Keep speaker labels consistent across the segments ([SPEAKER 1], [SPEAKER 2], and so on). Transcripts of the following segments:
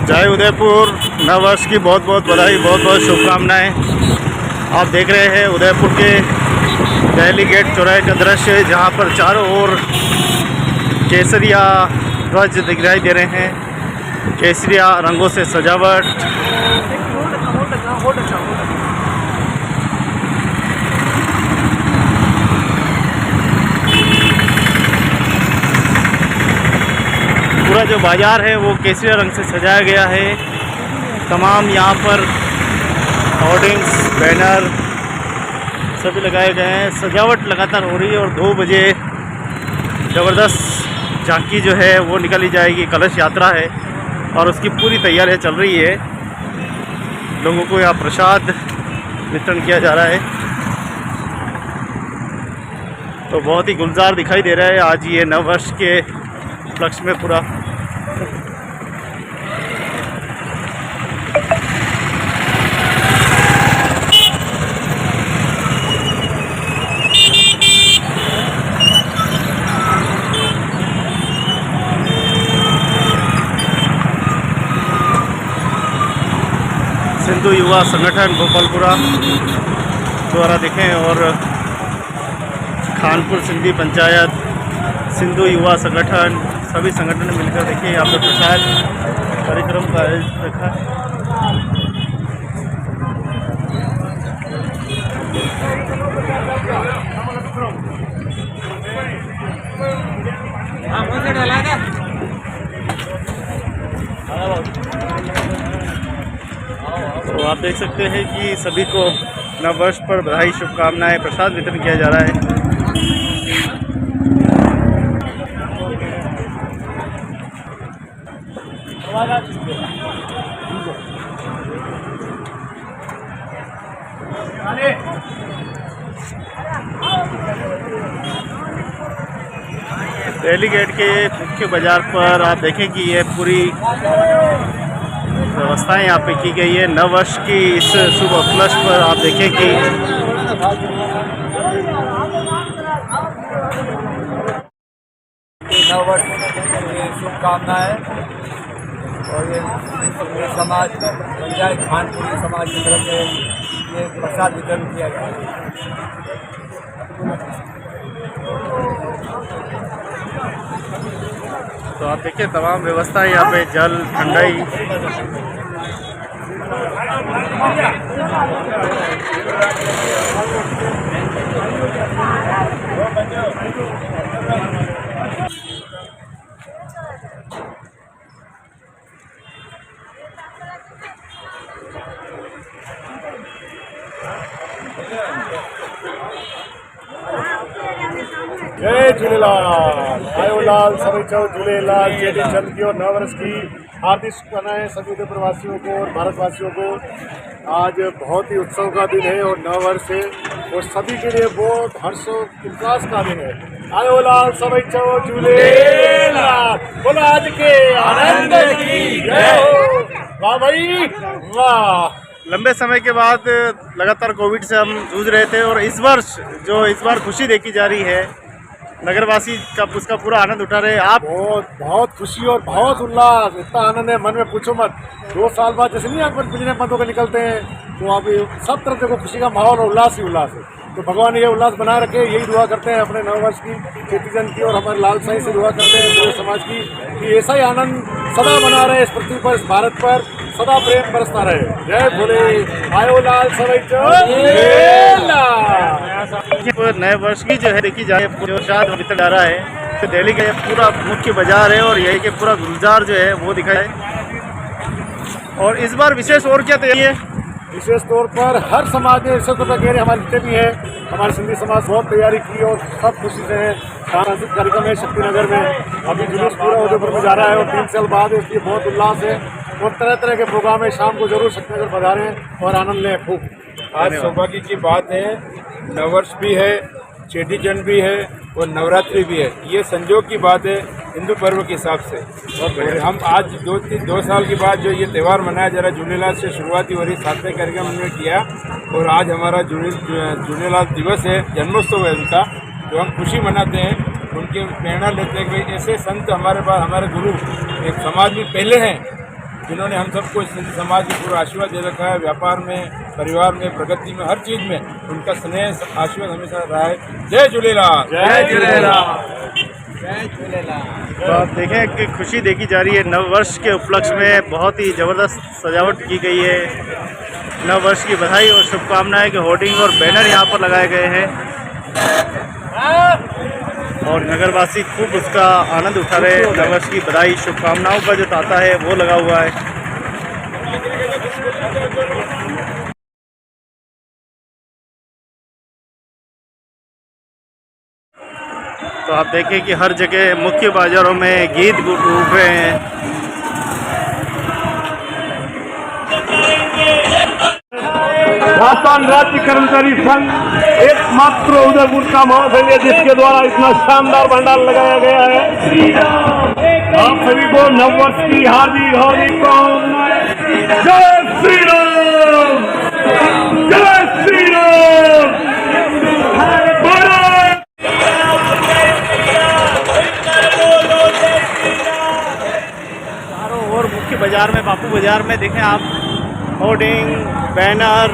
[SPEAKER 1] जय उदयपुर, नववर्ष की बहुत बहुत बधाई, बहुत बहुत शुभकामनाएं। आप देख रहे हैं उदयपुर के दिल्ली गेट चौराहे का दृश्य, जहां पर चारों ओर केसरिया ध्वज दिखाई दे रहे हैं। केसरिया रंगों से सजावट। पूरा जो बाज़ार है वो केसरिया रंग से सजाया गया है। तमाम यहाँ पर होर्डिंग्स, बैनर सभी लगाए गए हैं। सजावट लगातार हो रही है और 2 बजे ज़बरदस्त झांकी जो है वो निकाली जाएगी। कलश यात्रा है और उसकी पूरी तैयारियाँ चल रही है। लोगों को यहाँ प्रसाद वितरण किया जा रहा है, तो बहुत ही गुलजार दिखाई दे रहा है आज ये नववर्ष के उपलक्ष्य में पूरा। सिंधु युवा संगठन गोपालपुरा द्वारा देखें और खानपुर सिंधी पंचायत, सिंधु युवा संगठन, सभी संगठन मिलकर देखिए यहाँ पर प्रसाद कार्यक्रम का आयोजन रखा है। तो आप देख सकते हैं कि सभी को नववर्ष पर बधाई, शुभकामनाएं, प्रसाद वितरण किया जा रहा है। दिल्ली गेट के मुख्य बाजार पर आप देखें कि ये पूरी व्यवस्थाएं यहाँ पे की गई है। नववर्ष की इस शुभ उपलक्ष्य पर आप देखें कि
[SPEAKER 2] नववर्ष की शुभकामनाएं। और ये समाज पंचायत खानपुरी समाज की तरफ से ये प्रसाद वितरण किया गया है।
[SPEAKER 1] तो आप देखिए तमाम व्यवस्था यहाँ पे, जल, ठंडाई।
[SPEAKER 3] जय झूलेलाल। आयो लाल सभी चौ झूलेलाल। चेटी चंद की और नववर्ष की हार्दिक शुभकामनाएं सभी उदयपुर वासियों को और भारतवासियों को। आज बहुत ही उत्सव का दिन है और नववर्ष है और सभी के लिए बहुत हर्षोल्लास का दिन है। आयो लाल सभी चौ झूलेलाल। बोलो आज के आनंद की जय हो। वाह भाई वाह।
[SPEAKER 1] लंबे समय के बाद लगातार कोविड से हम जूझ रहे थे और इस बार खुशी देखी जा रही है। नगरवासी का उसका पूरा आनंद उठा रहे हैं। आप
[SPEAKER 3] बहुत खुशी और बहुत उल्लास, इतना आनंद है मन में पूछो मत। 2 साल बाद जैसे नहीं अपन पिछले मतों के निकलते हैं, तो अभी सब तरफ देखो खुशी का माहौल और उल्लास ही उल्लास है। तो भगवान ये उल्लास बनाए रखे, यही दुआ करते हैं अपने नववर्ष की, चेटीचंद की और हमारे लाल साईं से दुआ करते हैं पूरे समाज की कि ऐसा ही आनंद सदा बना रहे इस पृथ्वी पर, इस भारत पर सदा प्रेम बरसता रहे। जय भोले। आयो लाल सभी
[SPEAKER 1] नए वर्ष की जो है देखी जाए प्रसाद वितरण जा रहा है। तो दिल्ली का पूरा मुख्य बाजार है और यही के पूरा गुलजार जो है वो दिखा है। और इस बार विशेष और क्या तैयारी है?
[SPEAKER 3] विशेष तौर पर हर समाज ने विशेष तौर पर कह रहे हमारे जितने भी हैं, हमारे सिंधी समाज बहुत तैयारी की और सब खुशी से हैं। सांस्कृतिक कार्यक्रम है शक्तिनगर में, अभी जुलूस पूरा उदयपुर में जा रहा है और 3 साल बाद इसलिए बहुत उल्लास है और तरह तरह के प्रोग्राम है। शाम को जरूर शक्तिनगर पधारें और आनंद लें खूब।
[SPEAKER 2] आज सौभाग्य की बात है, नववर्ष भी है, चेटीचंद भी है और नवरात्रि भी है। ये संजोग की बात है हिंदू पर्व के हिसाब से। और हम आज 2 साल के बाद जो ये त्यौहार मनाया जा रहा है, झूलेलाल से शुरुआती हो रही 7वें कार्यक्रम हमने किया और आज हमारा झूलेलाल दिवस है, जन्मोत्सव है उनका। जो हम खुशी मनाते हैं, उनकी प्रेरणा लेते हैं कि भाई ऐसे संत हमारे पास, हमारे गुरु एक समाज में पहले हैं जिन्होंने हम सबको सिंध समाज को पूरा आशीर्वाद दे रखा है। व्यापार में, परिवार में, प्रगति में, हर चीज़ में उनका स्नेह आशीर्वाद हमेशा रहा है। जय झूलेलाल।
[SPEAKER 3] जय झूलेलाल।
[SPEAKER 2] जय झूलेलाल।
[SPEAKER 1] तो आप देखें कि खुशी देखी जा रही है। नव वर्ष के उपलक्ष्य में बहुत ही ज़बरदस्त सजावट की गई है। नव वर्ष की बधाई और शुभकामनाएं के होर्डिंग और बैनर यहाँ पर लगाए गए हैं और नगरवासी खूब उसका आनंद उठा रहे हैं। नव वर्ष की बधाई शुभकामनाओं का जो ताता है वो लगा हुआ है। तो आप देखें कि हर जगह मुख्य बाज़ारों में गीत गूंज रहे हैं।
[SPEAKER 3] राजस्थान राज्य कर्मचारी संघ एकमात्र उदयपुर का महासंघ है जिसके द्वारा इतना शानदार भंडार लगाया गया है। आप सभी को नववर्ष की हार्दिक हार्दिक कामनाएं। जय श्री राम। जय श्री राम।
[SPEAKER 1] चारों ओर मुख्य बाजार में, बापू बाजार में देखें आप, होर्डिंग, बैनर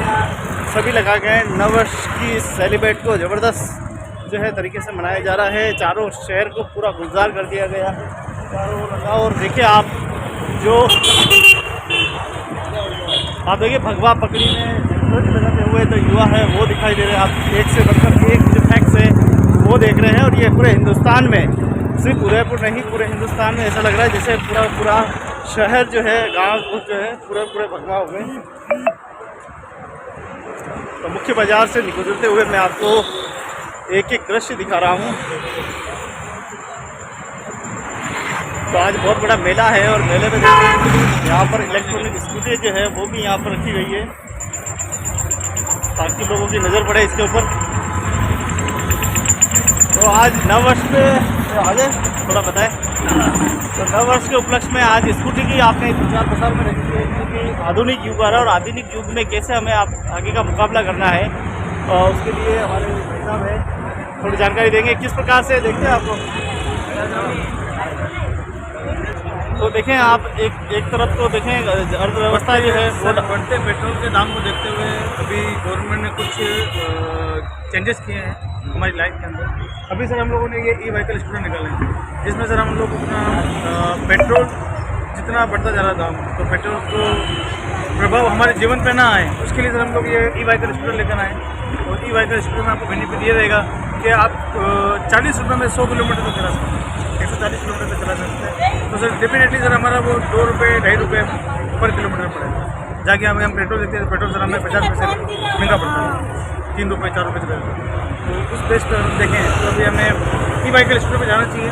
[SPEAKER 1] सभी लगा गए। नववर्ष की सेलिब्रेट को ज़बरदस्त जो है तरीके से मनाया जा रहा है। चारों शहर को पूरा गुलजार कर दिया गया चारों ओर लगा। और देखिए आप देखिए भगवा पकड़ी में लगाते हुए तो युवा है वो दिखाई दे रहे हैं। आप एक से बढ़कर एक जो फैक्ट्स है वो देख रहे हैं। और ये पूरे हिंदुस्तान में, सिर्फ उदयपुर नहीं पूरे हिंदुस्तान में ऐसा लग रहा है जैसे पूरा शहर जो है, गांव जो है पूरे भगवा हो गए। तो मुख्य बाजार से गुजरते हुए मैं आपको एक एक दृश्य दिखा रहा हूँ। तो आज बहुत बड़ा मेला है और मेले में यहाँ पर इलेक्ट्रॉनिक स्कूटी जो है वो भी यहाँ पर रखी गई है ताकि लोगों की नज़र पड़े इसके ऊपर। तो आज नववर्ष पे आज थोड़ा बताएं। तो नववर्ष के उपलक्ष्य में आज स्कूटी की आपने प्रचार प्रसार में रखी है क्योंकि आधुनिक युग आ रहा है और आधुनिक युग में कैसे हमें आगे का मुकाबला करना है और उसके लिए हमारे भाई साहब है थोड़ी जानकारी देंगे किस प्रकार से। देखते हैं आपको, तो देखें आप एक तरफ तो देखें अर्थव्यवस्था जो है वो
[SPEAKER 4] बढ़ते पेट्रोल के दाम को देखते हुए अभी गवर्नमेंट ने कुछ चेंजेस किए हैं हमारी लाइफ के अंदर। अभी सर हम लोगों ने ये ई व्हीकल स्कूटर निकाले हैं जिसमें सर हम लोग अपना पेट्रोल जितना बढ़ता जा रहा दाम, तो पेट्रोल को प्रभाव हमारे जीवन पे ना आए उसके लिए सर हम लोग ये ई व्हीकल स्कूटर लेकर आए। और ई व्हीकल स्कूटर में आपको बेनिफिट ये रहेगा कि आप 40 रुपये में 100 किलोमीटर तक चला सकते हैं, 140 किलोमीटर तक चला सकते हैं। तो सर डेफिनेटली सर हमारा वो 2 रुपये 2.5 रुपये पर किलोमीटर पड़ेगा। जाके हम पेट्रोल देते हैं तो पेट्रोल सर हमें 50 पैसे महंगा पड़ता है, 3 रुपये 4 रुपये चला जाता है। तो उस बेस पर हम देखें तो अभी हमें ई व्हीकल स्कूटर पर जाना चाहिए।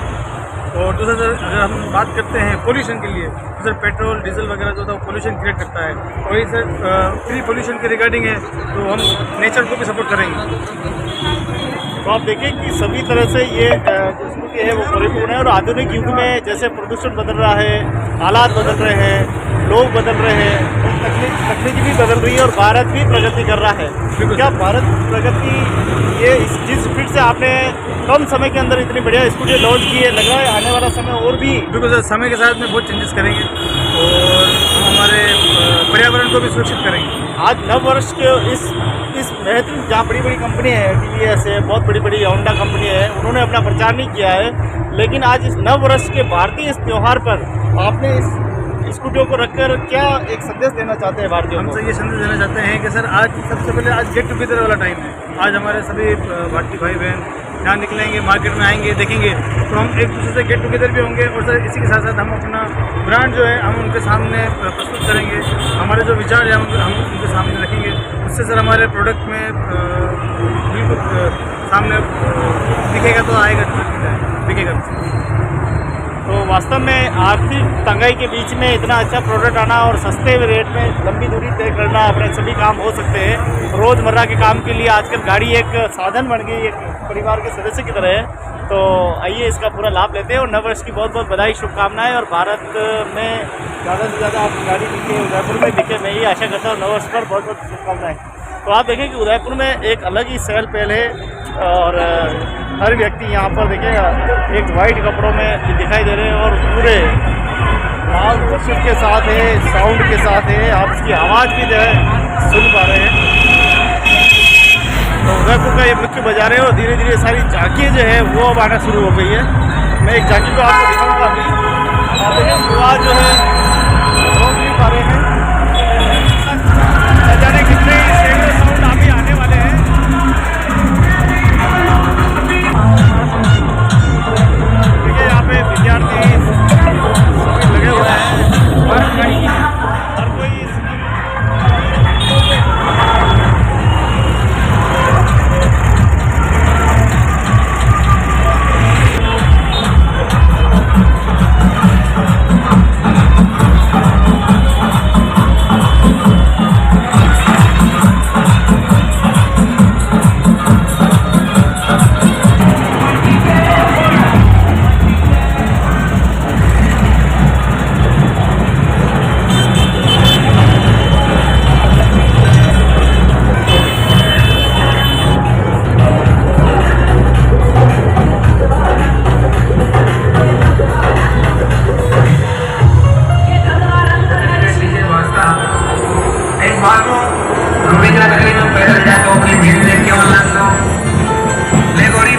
[SPEAKER 4] और दूसरा सर अगर हम बात करते हैं पोल्यूशन के लिए तो सर पेट्रोल डीजल वगैरह जो होता है वो पोल्यूशन क्रिएट करता है और ये सर फ्री पोल्यूशन के रिगार्डिंग है तो हम नेचर को भी सपोर्ट करेंगे।
[SPEAKER 1] तो आप देखें कि सभी तरह से ये जो स्कूटी है वो परिपूर्ण है। और आधुनिक युग में जैसे प्रदूषण बदल रहा है, हालात बदल रहे हैं, लोग बदल रहे हैं, तकनीकी भी बदल रही है और भारत भी प्रगति कर रहा है। क्या भारत प्रगति ये जिस स्पीड से आपने कम समय के अंदर इतनी बढ़िया स्कूटी लॉन्च की है, लग रहा है आने वाला समय और भी
[SPEAKER 4] बिल्कुल सर समय के साथ में बहुत चेंजेस करेंगे और हमारे पर्यावरण को भी सुरक्षित करेंगे।
[SPEAKER 1] आज नव वर्ष के इस महत्वपूर्ण जहाँ बड़ी बड़ी कंपनी है, TVS है, बहुत बड़ी बड़ी होंडा कंपनी है, उन्होंने अपना प्रचार नहीं किया है, लेकिन आज इस नव वर्ष के भारतीय इस त्यौहार पर आपने इस स्कूटियों को रखकर क्या एक संदेश देना चाहते हैं भारतीयों को?
[SPEAKER 4] हम सर ये संदेश देना चाहते हैं कि सर आज सबसे पहले आज गेट टुगेदर वाला टाइम है। आज हमारे सभी भारतीय भाई बहन यहाँ निकलेंगे, मार्केट में आएंगे, देखेंगे तो हम एक दूसरे से गेट टुगेदर भी होंगे और सर इसी के साथ साथ हम अपना ब्रांड जो है हम उनके सामने प्रस्तुत करेंगे, हमारे जो विचार है हम उनके सामने रखेंगे। उससे सर हमारे प्रोडक्ट में बिल्कुल सामने दिखेगा तो आएगा, दिखेगा।
[SPEAKER 1] तो वास्तव में आर्थिक तंगाई के बीच में इतना अच्छा प्रोडक्ट आना और सस्ते रेट में लंबी दूरी तय करना, अपने सभी काम हो सकते हैं। रोज़मर्रा के काम के लिए आजकल गाड़ी एक साधन बन गई, एक परिवार के सदस्य की तरह है। तो आइए इसका पूरा लाभ लेते हैं और नववर्ष की बहुत बहुत बधाई, शुभकामनाएं। और भारत में ज़्यादा से ज़्यादा आप गाड़ी दिखे, उदयपुर में दिखे, मैं ये आशा करता हूँ। नववर्ष पर बहुत बहुत शुभकामनाएँ। तो आप देखें कि उदयपुर में एक अलग ही चहल पहल है और हर व्यक्ति यहाँ पर देखिएगा एक वाइट कपड़ों में दिखाई दे रहे हैं और पूरे लाल वर्षिप के साथ है, साउंड के साथ है, आप इसकी आवाज़ भी जो है सुन पा रहे हैं। तो उदयपुर का ये मुख्य बाजार है और धीरे धीरे सारी झांकियाँ जो है वो अब आना शुरू हो गई है। मैं एक झांकी को आपको दिखाऊंगा अभी। आप देखिए पूरा जो है रोक नहीं पा रहे हैं, न जाने कितने स्टेरियो साउंड अभी आने वाले हैं। देखिए यहाँ पे विद्यार्थी लगे हुए हैं, हर कोई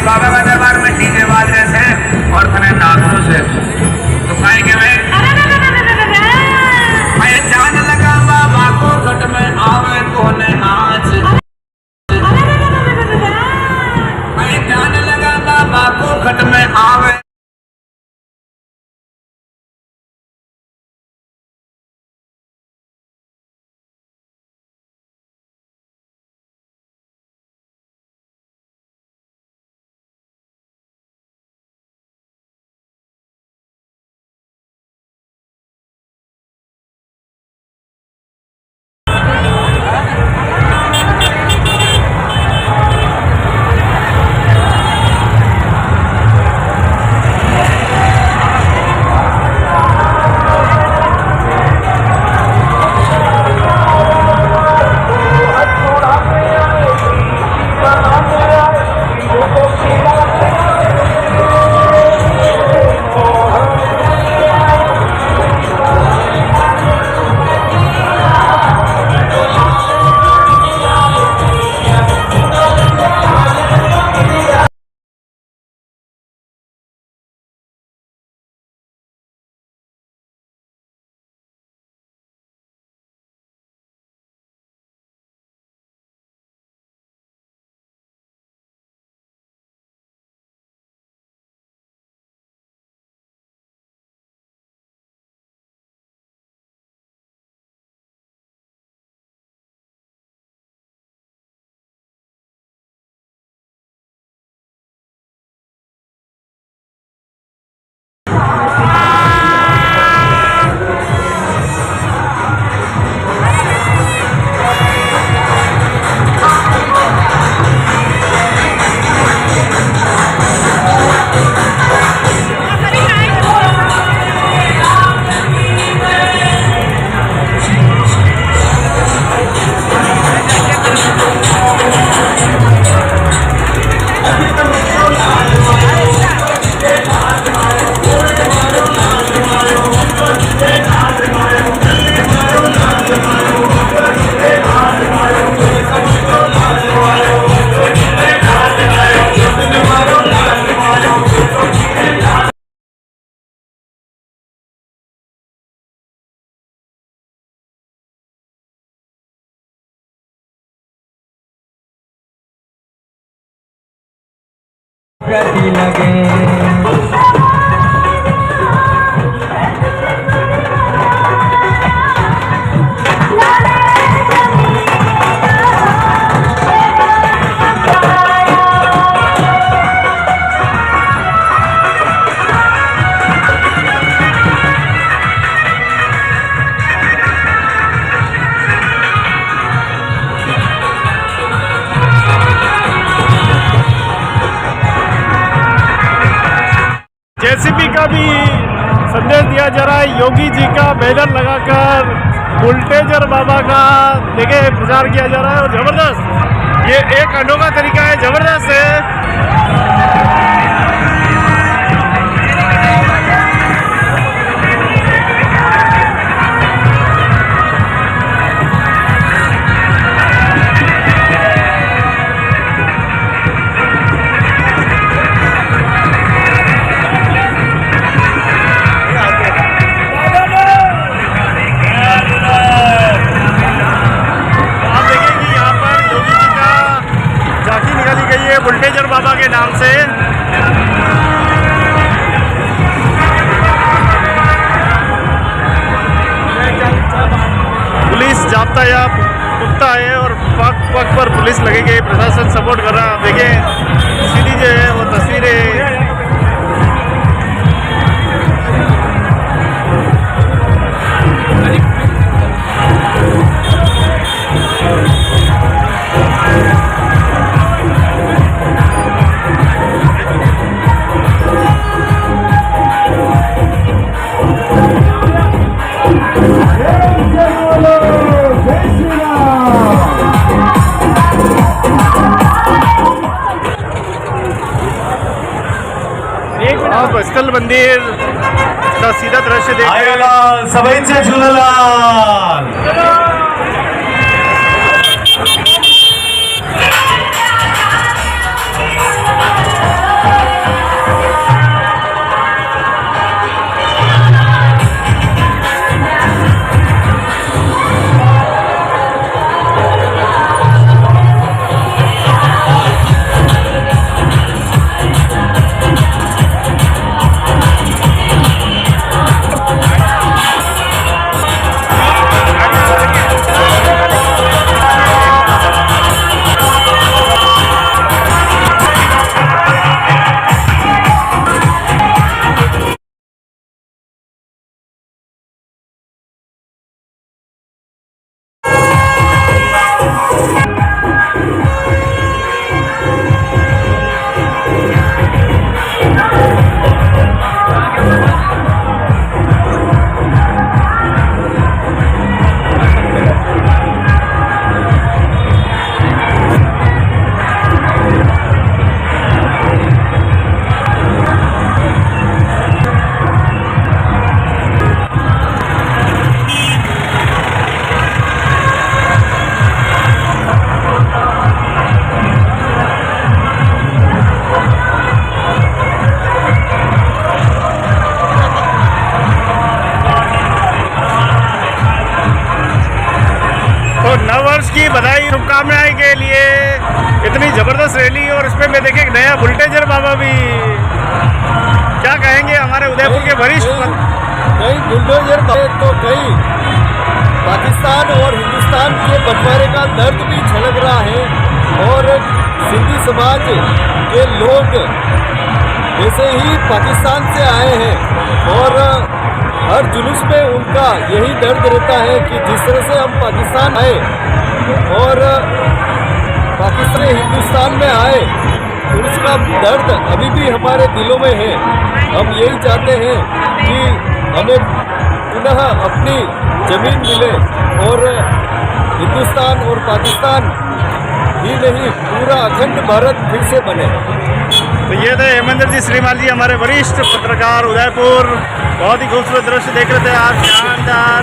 [SPEAKER 5] बाबा का दरबार में डीजे बाज रहे थे और खने नागरों से तो खाए के मैं जान लगा बाबा को घट में आवे कोने नाच, मैं जान लगा बाबा को घट में आवे।
[SPEAKER 6] गति लगे
[SPEAKER 3] जेसीबी का भी संदेश दिया जा रहा है। योगी जी का बैनर लगाकर बुलटेजर बाबा का देखिए प्रचार किया जा रहा है और जबरदस्त, ये एक अनोखा तरीका है, जबरदस्त है।
[SPEAKER 1] पुलिस लगी गई, प्रशासन सपोर्ट कर रहा है। आप देखिए सीधी जो है वो तस्वीरें आप स्थल मंदिर का सीधा दृश्य देख रहे हैं।
[SPEAKER 6] सभेचे झूलेलाल।
[SPEAKER 1] की बधाई शुभकामनाएं के लिए इतनी जबरदस्त रैली, और इसमें मैं देखे एक नया बुलटेजर बाबा भी। क्या कहेंगे हमारे उदयपुर के वरिष्ठ
[SPEAKER 3] कई बुलडोजर तो कई पाकिस्तान और हिंदुस्तान के बंटवारे का दर्द भी झलक रहा है, और सिंधी समाज के लोग वैसे ही पाकिस्तान से आए हैं, और हर जुलूस में उनका यही दर्द रहता है कि जिस तरह से हम पाकिस्तान आए और पाकिस्तान हिंदुस्तान में आए, तो उसका दर्द अभी भी हमारे दिलों में है। हम यही चाहते हैं कि हमें पुनः अपनी ज़मीन मिले, और हिंदुस्तान और पाकिस्तान ही नहीं, पूरा अखंड भारत फिर से बने।
[SPEAKER 1] तो ये थे हेमेंद्र जी श्रीमाल जी, हमारे वरिष्ठ पत्रकार उदयपुर। बहुत ही खूबसूरत दृश्य देख रहे थे आप, शानदार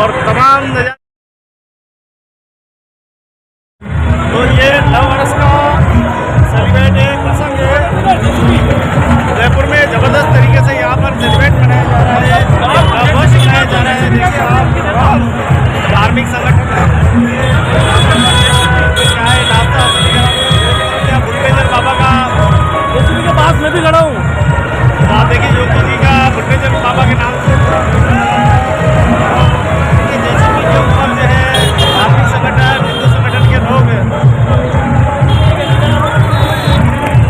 [SPEAKER 1] और तमाम नजारे। तो ये नव वर्ष का सेलिब्रेट प्रसंग है उदयपुर में, जबरदस्त तरीके से यहाँ पर सेलिब्रेट मनाया जा रहा है, नव वर्ष मनाया जा रहा है। देखिए आप, धार्मिक संगठन चाय नाश्ता बुलटेजर बाबा का जेसीबी के पास मैं भी खड़ा हूँ। तो आप देखिए योगी जी का बुलटेजर बाबा के नाम से जेसीबी के ऊपर जो है धार्मिक संगठन, हिंदू संगठन के लोग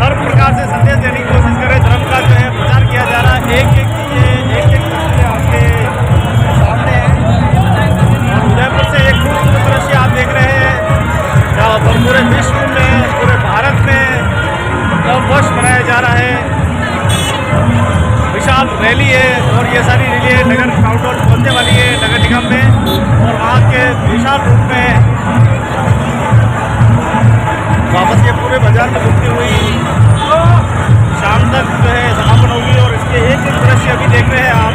[SPEAKER 1] हर प्रकार से संदेश देने की कोशिश कर रहे हैं। धर्म का जो है प्रचार किया जा रहा है। एक एक तस्वीरें आपके सामने है। उदयपुर से एक खूबसूरत दृश्य आप देख रहे हैं, जहाँ पर पूरे विश्व में, पूरे भारत में नव वर्ष मनाया जा रहा है। विशाल रैली है, और ये सारी रैली नगर काउंटर पहुँचने वाली है नगर निगम में, और वहाँ के विशाल रूप में वापस ये पूरे बाजार में घूमती हुई शाम तक जो है समापन होगी। और इसके एक एक दृश्य अभी देख रहे हैं आप।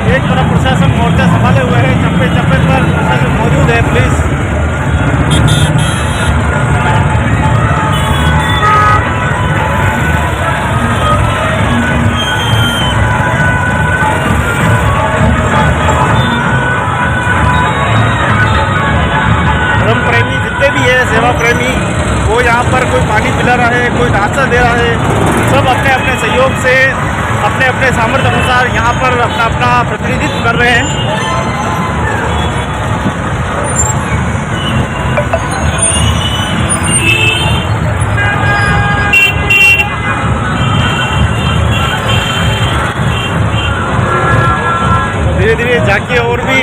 [SPEAKER 1] एक तरफ प्रशासन मोर्चा संभाले हुए है, चप्पे चप्पे पर प्रशासन मौजूद है, पुलिस। धर्म प्रेमी जितने भी है, सेवा प्रेमी, वो यहाँ पर कोई पानी पिला रहा है, कोई नाश्ता दे रहा है, सब अपने अपने सहयोग से, अपने अपने सामर्थ्य अनुसार यहाँ पर अपना अपना प्रतिनिधित्व कर रहे हैं। झांकी और भी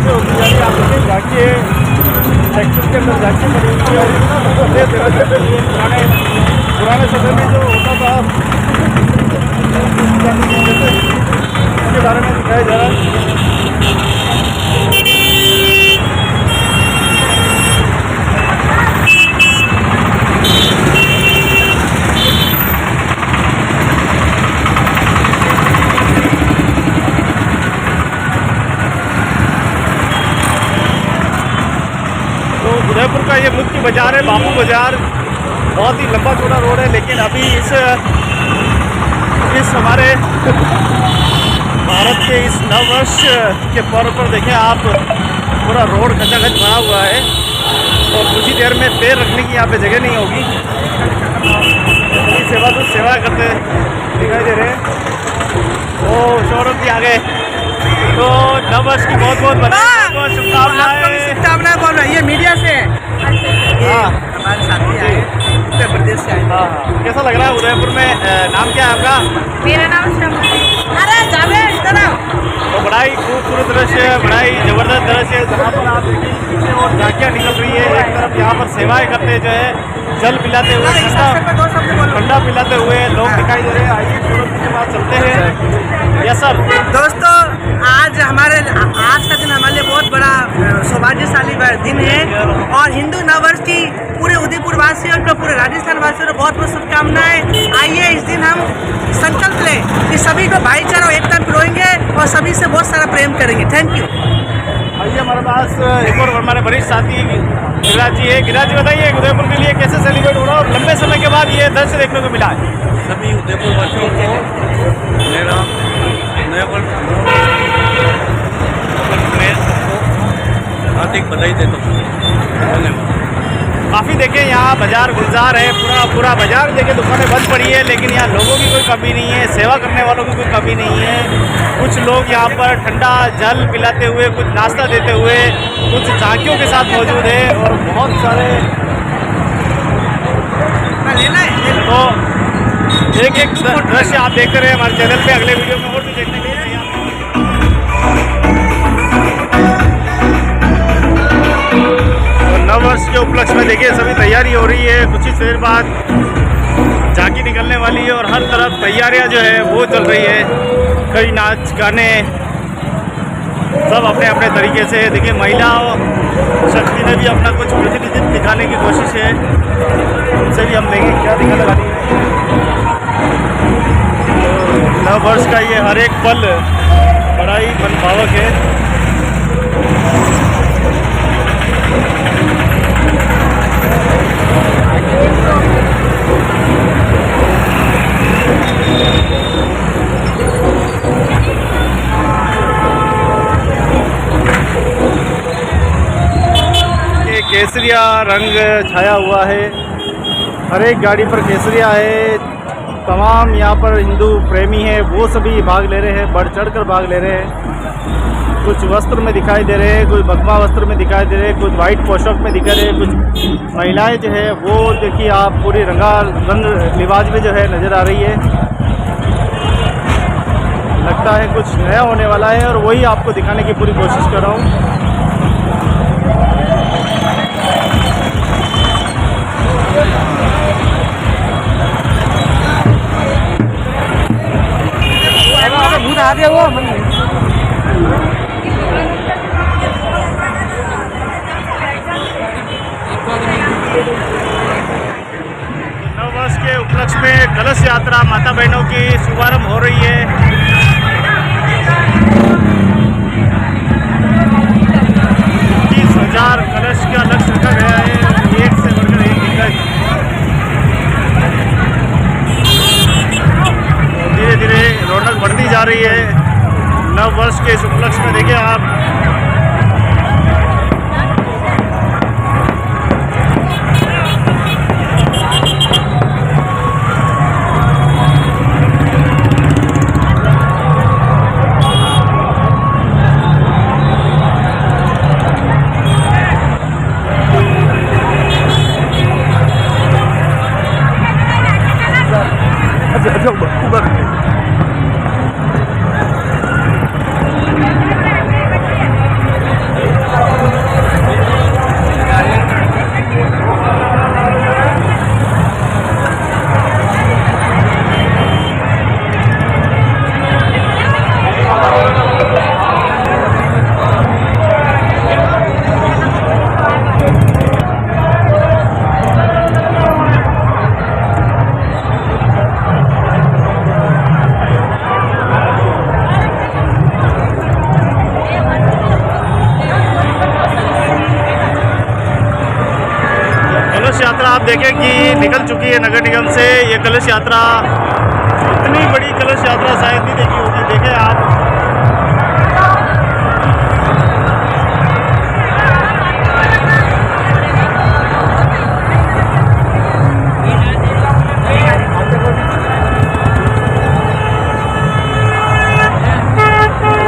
[SPEAKER 1] जो होती जा रही है, आप देखिए झांकी सेक्शन के अंदर झांकी बनी हुई है। और ये पुराने समय में जो होता था उसके बारे में दिखाया जा रहा है। उदयपुर का ये मुख्य बाजार है, बापू बाजार। बहुत ही लंबा चौड़ा रोड है, लेकिन अभी इस हमारे भारत के इस नववर्ष के पर्व पर देखें आप, पूरा रोड खचाखच भरा हुआ है और कुछ ही देर में पैर रखने की यहाँ पे जगह नहीं होगी। सेवा तो सेवा करते दिखाई दे रहे हैं। वो शौरभ जी आगे, तो नववर्ष की बहुत बहुत बधाई,
[SPEAKER 7] शुभकामनाएं बोल रहे हैं। ये मीडिया से
[SPEAKER 1] हाँ
[SPEAKER 7] हमारे साथी आए, उत्तर प्रदेश से आए।
[SPEAKER 1] हाँ, कैसा लग रहा है उदयपुर में? नाम क्या है आपका?
[SPEAKER 7] मेरा नाम श्रमती। अरे जावेद इधर आओ।
[SPEAKER 1] तो बड़ा ही खूबसूरत दृश्य है, बड़ा ही जबरदस्त दृश्य है, जहाँ पर आप देखिए और झांकियाँ निकल रही है। एक तरफ यहाँ पर सेवाएं करते जो है, जल पिलाते हुए, ठंडा पिलाते हुए लोग दिखाई दे रहे हैं। आइए के पास चलते हैं। Yes sir.
[SPEAKER 7] दोस्तों, आज का दिन हमारे लिए बहुत बड़ा सौभाग्यशाली दिन है और हिंदू नववर्ष की पूरे उदयपुर वासियों को, पूरे राजस्थान वासियों को बहुत बहुत शुभकामनाएं। आइए इस दिन हम संकल्प लें कि सभी को भाईचारा और एकता पिरोएंगे और सभी से बहुत सारा प्रेम करेंगे। Thank you.
[SPEAKER 1] आइए हमारे पास एक और हमारे वरिष्ठ साथी गिरिराज जी है। गिरिराज जी बताइए, उदयपुर के लिए कैसे सेलिब्रेट हो रहा है और लंबे समय के बाद ये दृश्य देखने को मिला है?
[SPEAKER 8] सभी उदयपुर वासियों को मेरा नया वर्ष में हार्दिक बधाई देता हूँ। धन्यवाद।
[SPEAKER 1] काफ़ी देखें यहाँ बाजार गुलजार है, पूरा बाजार देखें, दुकानें बंद पड़ी है, लेकिन यहाँ लोगों की कोई कमी नहीं है, सेवा करने वालों की कोई कमी नहीं है। कुछ लोग यहाँ पर ठंडा जल पिलाते हुए, कुछ नाश्ता देते हुए, कुछ झांकियों के साथ मौजूद है और बहुत सारे। तो एक दृश्य आप देखते रहे हमारे चैनल पे, अगले वीडियो में और भी देखने के लिए। नववर्ष के उपलक्ष्य में देखिए सभी तैयारी हो रही है। कुछ ही देर बाद झांकी निकलने वाली है और हर तरफ तैयारियां जो है वो चल रही है। कई नाच गाने सब अपने अपने तरीके से। देखिए महिलाओं शक्ति ने भी अपना कुछ प्रतिनिधित्व दिखाने की कोशिश है, उनसे भी हम देखेंगे क्या दिखाने वाली है। तो नववर्ष का ये हर एक पल बड़ा ही मनभावक है। केसरिया रंग छाया हुआ है, हर एक गाड़ी पर केसरिया है। तमाम यहाँ पर हिंदू प्रेमी हैं, वो सभी भाग ले रहे हैं, बढ़ चढ़ कर भाग ले रहे हैं। कुछ वस्त्र में दिखाई दे रहे हैं, कुछ बगमा वस्त्र में दिखाई दे रहे हैं, कुछ वाइट पोशाक में दिखा रहे हैं। कुछ महिलाएं जो है वो देखिए आप पूरी रंग लिबाज में जो है नज़र आ रही है। लगता है कुछ नया होने वाला है और वही आपको दिखाने की पूरी कोशिश कर रहा हूँ। नववर्ष के उपलक्ष्य में कलश यात्रा माता बहनों की शुभारंभ हो रही है। 30,000 कलश का लक्ष्य रखा गया है, एक से बढ़कर एक दिग्गज। धीरे धीरे रौनक बढ़ती जा रही है। नववर्ष के इस उपलक्ष्य में देखिए आप रही है नगर निगम से। ये कलश यात्रा, इतनी बड़ी कलश यात्रा शायद नहीं देखी होगी। देखें आप,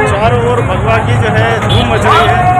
[SPEAKER 1] चारों ओर भगवा की जो है धूम मच रही है।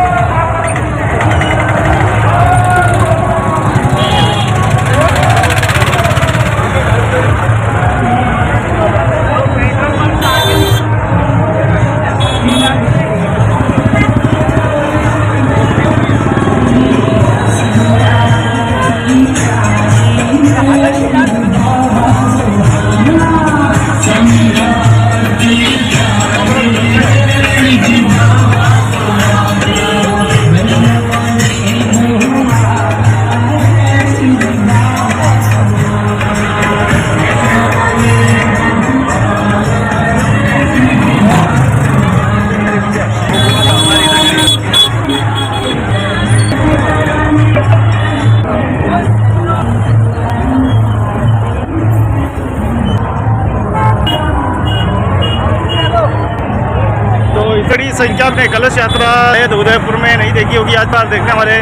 [SPEAKER 1] बड़ी संख्या में कलश यात्रा है तो उदयपुर में नहीं देखी होगी। आज बार देखने वाले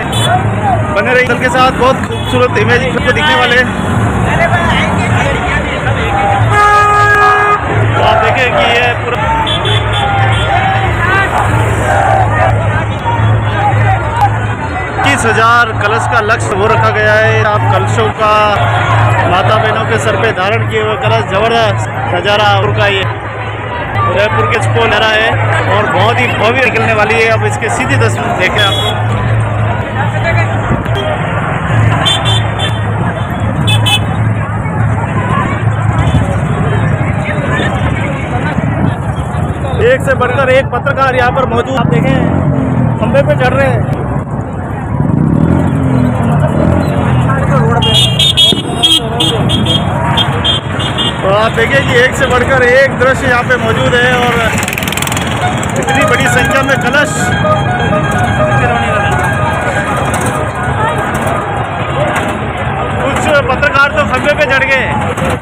[SPEAKER 1] बने रही दल के साथ, बहुत खूबसूरत इमेज को दिखने वाले। तो आप देखें कि ये पूरा 21,000 कलश का लक्ष्य वो रखा गया है। आप कलशों का माता बहनों के सर पे धारण किए हुए कलश, जबरदस्त नज़ारा का ये उदयपुर के एक्सपो नज़ारा है और बहुत ही भव्य निकलने वाली है। अब इसके सीधी तस्वीर देखें आप एक से बढ़कर एक पत्रकार यहाँ पर मौजूद। आप देखें खंबे पे चढ़ रहे हैं। तो आप देखिए कि एक से बढ़कर एक दृश्य यहाँ पे मौजूद है और इतनी बड़ी संख्या में कलश। कुछ पत्रकार तो खंबे पे चढ़ गए।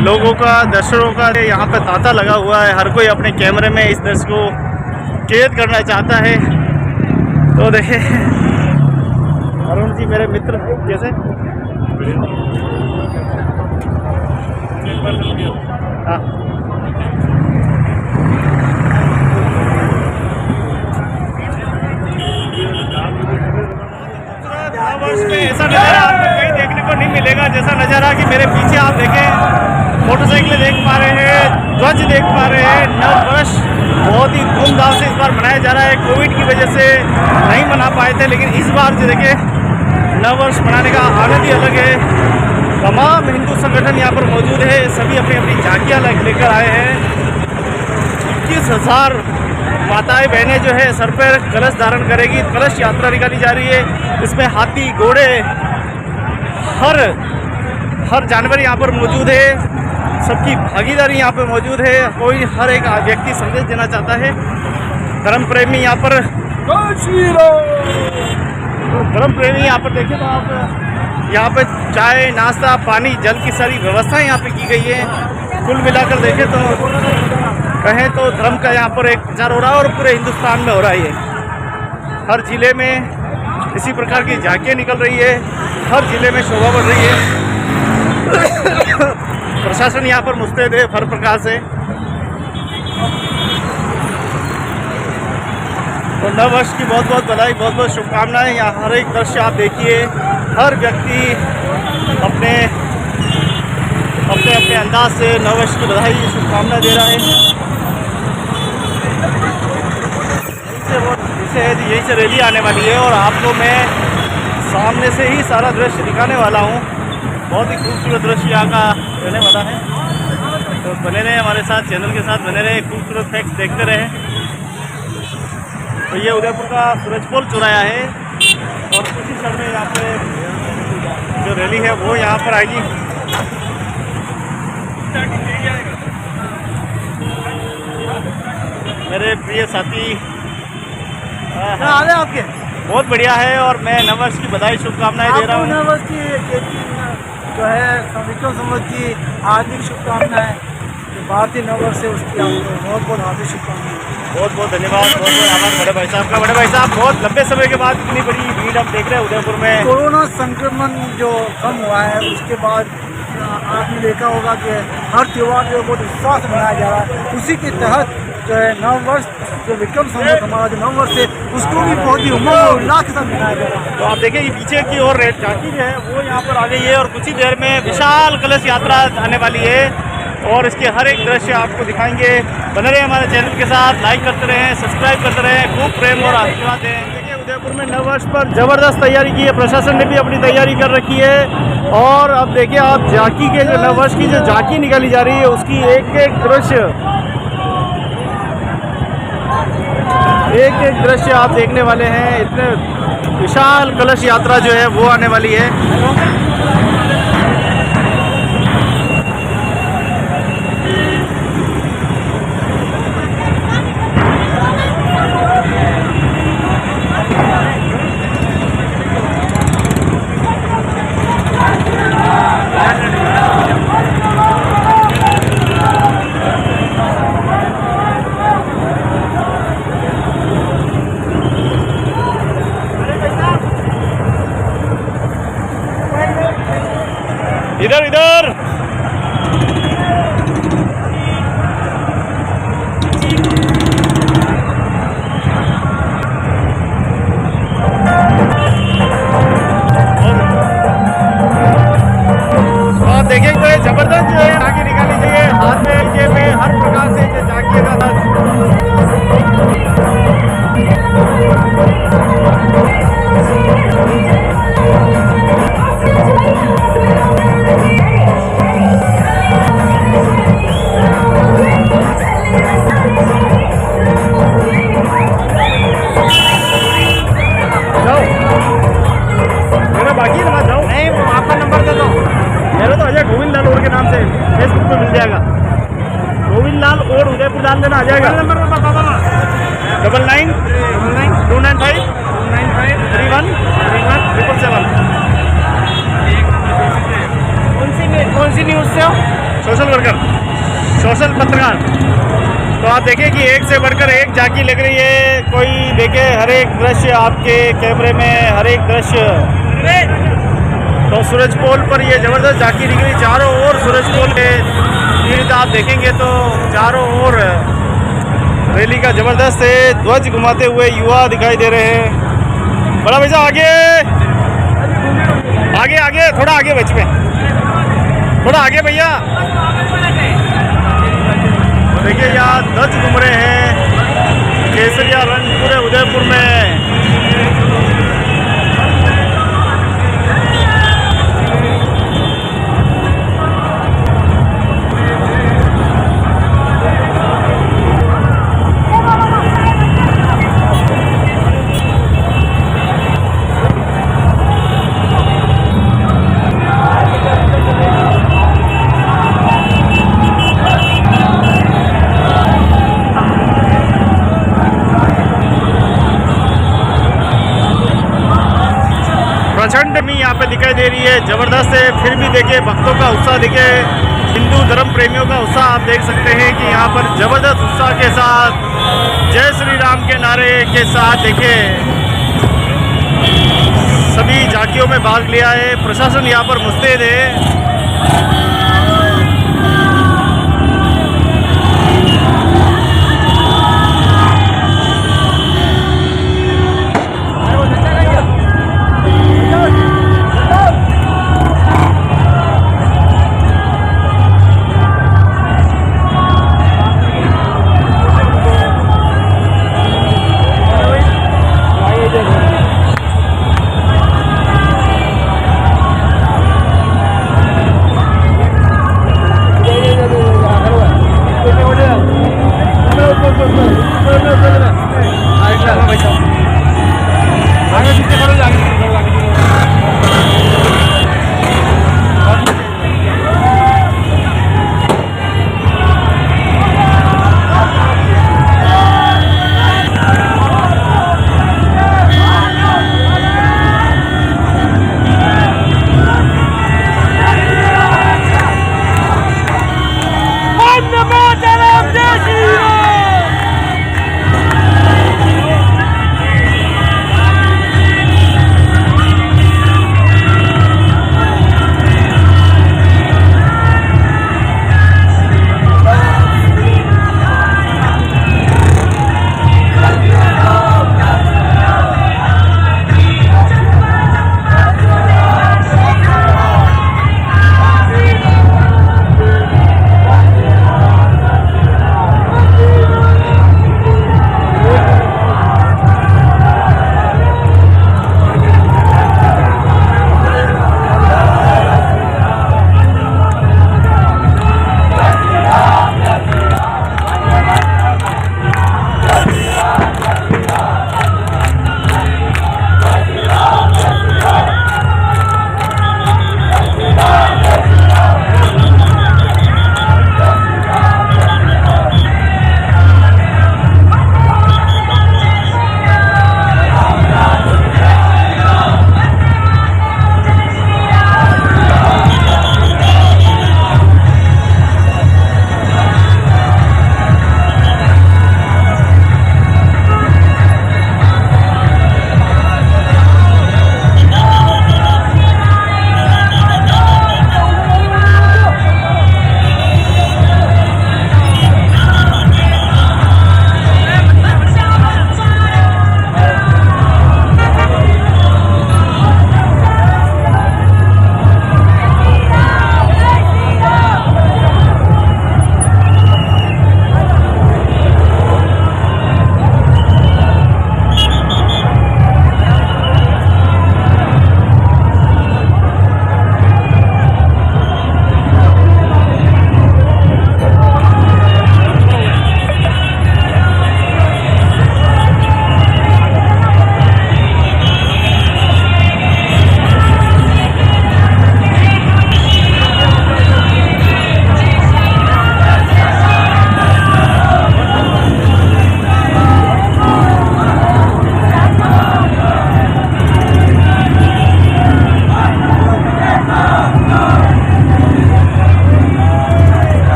[SPEAKER 1] लोगों का, दर्शकों का यहाँ पे तांता लगा हुआ है। हर कोई अपने कैमरे में इस दृश्य को कैद करना चाहता है। तो देखिए अरुण जी मेरे मित्र कैसे, हाँ वर्ष में ऐसा नज़ारा आपको कहीं देखने को नहीं मिलेगा जैसा नज़ारा कि मेरे पीछे आप देखें। मोटरसाइकिलें देख पा रहे हैं, ध्वज देख पा रहे हैं। नव वर्ष बहुत ही धूमधाम से इस बार मनाया जा रहा है। कोविड की वजह से नहीं मना पाए थे, लेकिन इस बार जो देखिए नव वर्ष मनाने का आनंद ही अलग है। तमाम हिंदू संगठन यहाँ पर मौजूद है, सभी अपनी अपनी झांकियाँ लेकर आए हैं। 21,000 माताएं बहनें जो है सर पर कलश धारण करेगी। कलश यात्रा निकाली जा रही है। इसमें हाथी, घोड़े, हर जानवर यहाँ पर मौजूद है। सबकी भागीदारी यहाँ पर मौजूद है। कोई हर एक व्यक्ति संदेश देना चाहता है। धर्म प्रेमी यहाँ पर, धर्म प्रेमी यहाँ पर देखें तो आप यहाँ पर चाय, नाश्ता, पानी, जल की सारी व्यवस्था यहाँ पे की गई है। कुल मिलाकर देखें तो कहें तो धर्म का यहाँ पर एक प्रचार हो रहा है और पूरे हिंदुस्तान में हो रहा है। ये हर जिले में इसी प्रकार की झांकियाँ निकल रही है। हर जिले में शोभा बढ़ रही है। प्रशासन यहाँ पर मुस्तैद है हर प्रकार से। तो नव वर्ष की बहुत बहुत बधाई, बहुत बहुत शुभकामनाएं। यहाँ हर एक दृश्य आप देखिए, हर व्यक्ति अपने अपने अपने अंदाज से नव वर्ष की बधाई, शुभकामना दे रहा है। यहीं से रैली आने वाली है और आपको मैं सामने से ही सारा दृश्य दिखाने वाला हूँ। बहुत ही खूबसूरत दृश्य यहाँ का रहने वाला है। तो बने रहे हमारे साथ, चैनल के साथ बने रहे, खूबसूरत फैक्ट्स देखते रहे। तो ये उदयपुर का सूरजपोल चौराया है और कुछ ही क्षण में यहाँ पे जो रैली है वो यहाँ पर आएगी। मेरे प्रिय साथी
[SPEAKER 4] आपके
[SPEAKER 1] बहुत बढ़िया है और मैं नववर्ष की बधाई शुभकामनाएं दे रहा हूँ।
[SPEAKER 4] नववर्ष की जो है विक्रम संवत की हार्दिक शुभकामनाएं। जो भारतीय नववर्ष है उसकी आपको बहुत बहुत हार्दिक शुभकामनाएं।
[SPEAKER 1] बहुत बहुत धन्यवाद, बहुत बहुत आभार बड़े भाई साहब का। बड़े भाई साहब, बहुत लंबे समय के बाद इतनी बड़ी भीड़ हम देख रहे हैं उदयपुर में।
[SPEAKER 4] कोरोना संक्रमण जो कम हुआ है उसके बाद आपने देखा होगा कि हर त्यौहार जो बहुत उत्साह से मनाया जा रहा है। उसी के तहत जो है नववर्ष, जो विक्रम संवत हमारा जो नववर्ष है उसको भी बहुत ही उमंग और उल्लास के साथ मनाया जा रहा है।
[SPEAKER 1] तो आप देखिए कि पीछे की ओर रेड झांकी जो है वो यहाँ पर आ गई है और कुछ ही देर में विशाल कलश यात्रा आने वाली है और इसके हर एक दृश्य आपको दिखाएंगे। बने रहे हमारे चैनल के साथ, लाइक करते रहें, सब्सक्राइब करते रहें, खूब प्रेम और आशीर्वाद दें। देखिए उदयपुर में नववर्ष पर ज़बरदस्त तैयारी की है, प्रशासन ने भी अपनी तैयारी कर रखी है। और अब देखिए आप झांकी के जो नववर्ष की जो झांकी निकाली जा रही है उसकी एक एक दृश्य आप देखने वाले हैं। इतने विशाल कलश यात्रा जो है वो आने वाली है। इधर इधर आप देखिए तो जबरदस्त जो है झांकी निकाली चाहिए। हाथ में जेब में हर प्रकार से जो झांकी का उदयपुर डाल देना आ जाएगा। 992931 कौन सी न्यूज़ से हो? सोशल वर्कर, सोशल पत्रकार। तो आप देखिए कि एक से बढ़कर एक झांकी लग रही है। कोई देखे हर एक दृश्य आपके कैमरे में, हर एक दृश्य। तो सूरज पोल पर ये ज़बरदस्त झांकी निकली। चारों ओर सूरज पोल के इर्द आप देखेंगे तो चारों ओर रैली का ज़बरदस्त ध्वज घुमाते हुए युवा दिखाई दे रहे हैं। बड़ा भैया आगे आगे आगे, थोड़ा आगे बच में, थोड़ा आगे भैया। देखिए यहाँ ध्वज घूम रहे हैं, केसरिया रंग पूरे उदयपुर में। प्रचंड में यहाँ पे दिखाई दे रही है, जबरदस्त है। फिर भी देखिए भक्तों का उत्साह, देखिए हिंदू धर्म प्रेमियों का उत्साह आप देख सकते हैं कि यहाँ पर जबरदस्त उत्साह के साथ जय श्री राम के नारे के साथ देखिए सभी झांकियों में भाग लिया है। प्रशासन यहाँ पर मुस्तैद है।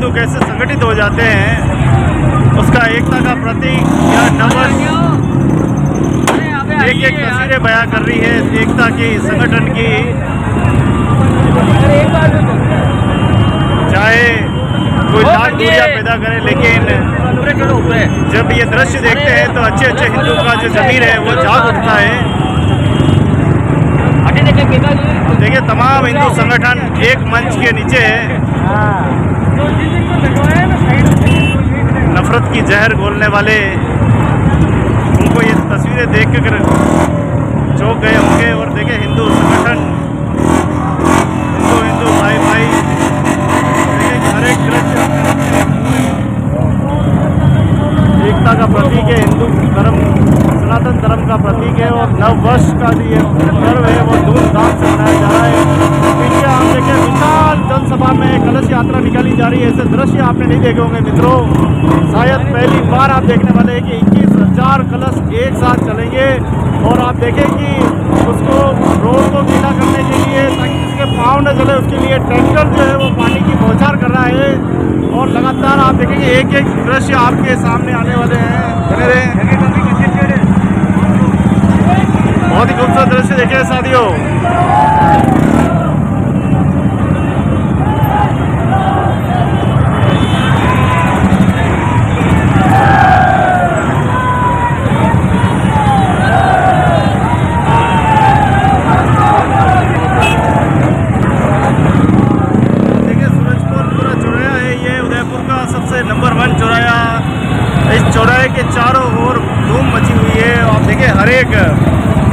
[SPEAKER 1] हिंदू कैसे संगठित हो जाते हैं उसका एकता का प्रतीक यह नववर्ष एक एक तस्वीरें बयां कर रही है एकता की, संगठन की। चाहे कोई लाख दूरियां पैदा करे, लेकिन जब ये दृश्य देखते हैं तो अच्छे अच्छे हिंदू का जो ज़मीर है वो जाग उठता है। देखिए तमाम हिंदू संगठन एक मंच के नीचे है। नफरत की जहर घोलने वाले उनको ये तस्वीरें देख कर चौंक गए होंगे। और देखे हिंदू संगठन, हिंदू भाई भाई, हर एक दृश्य एकता का प्रतीक है, हिंदू धर्म, सनातन धर्म का प्रतीक है। और नववर्ष का जो ये पर्व है वो धूमधाम से मनाया जा रहा है। पीछे आप देखें विशाल जनसभा में कलश यात्रा निकाली जा रही है। ऐसे दृश्य आपने नहीं देखे होंगे मित्रों, शायद पहली बार आप देखने वाले हैं कि 21,000 कलश एक साथ चलेंगे। और आप देखें कि उसको रोड को गीला करने के लिए, ताकि उसके पाँव न जले, उसके लिए ट्रैक्टर जो है वो पानी की बौछार कर रहा है। और लगातार आप देखेंगे एक एक दृश्य आपके सामने आने वाले हैं। बने रहे, बहुत ही खूबसूरत दृश्य देखिए साथियों। नंबर 1 चौराया, इस चौराहे के चारों ओर धूम मची हुई है। आप देखिए हर एक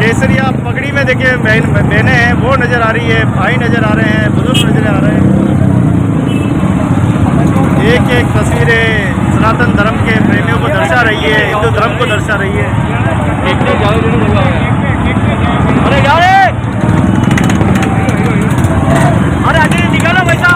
[SPEAKER 1] केसरिया पगड़ी में देखिए बहनें हैं वो नज़र आ रही है, भाई नज़र आ रहे हैं, बुजुर्ग नज़र आ रहे हैं। एक एक तस्वीरें सनातन धर्म के प्रेमियों को दर्शा रही है, हिंदू धर्म को दर्शा रही है। अरे यार अरे आगे निकालो पैसा।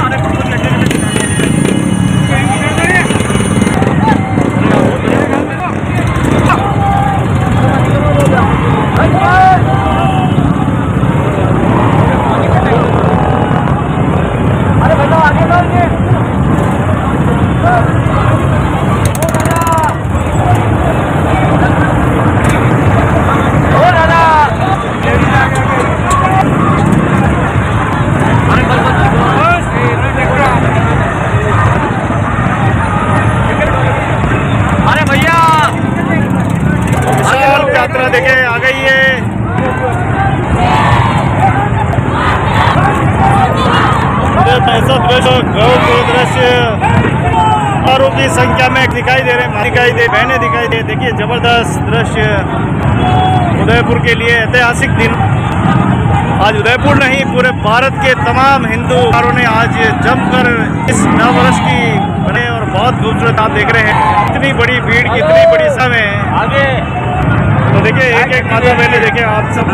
[SPEAKER 1] यात्रा देखे आ गई है। ऐसा दृश्य हजारों की संख्या में दिखाई दे रहे, बहनें दिखाई दे। देखिए जबरदस्त दृश्य उदयपुर के लिए ऐतिहासिक दिन। आज उदयपुर नहीं, पूरे भारत के तमाम हिंदू ने आज जमकर इस नववर्ष की बने। और बहुत खूबसूरत आप देख रहे हैं, इतनी बड़ी भीड़, कितनी बड़ी समय आगे। तो देखिए एक एक माता बहने देखे आप सब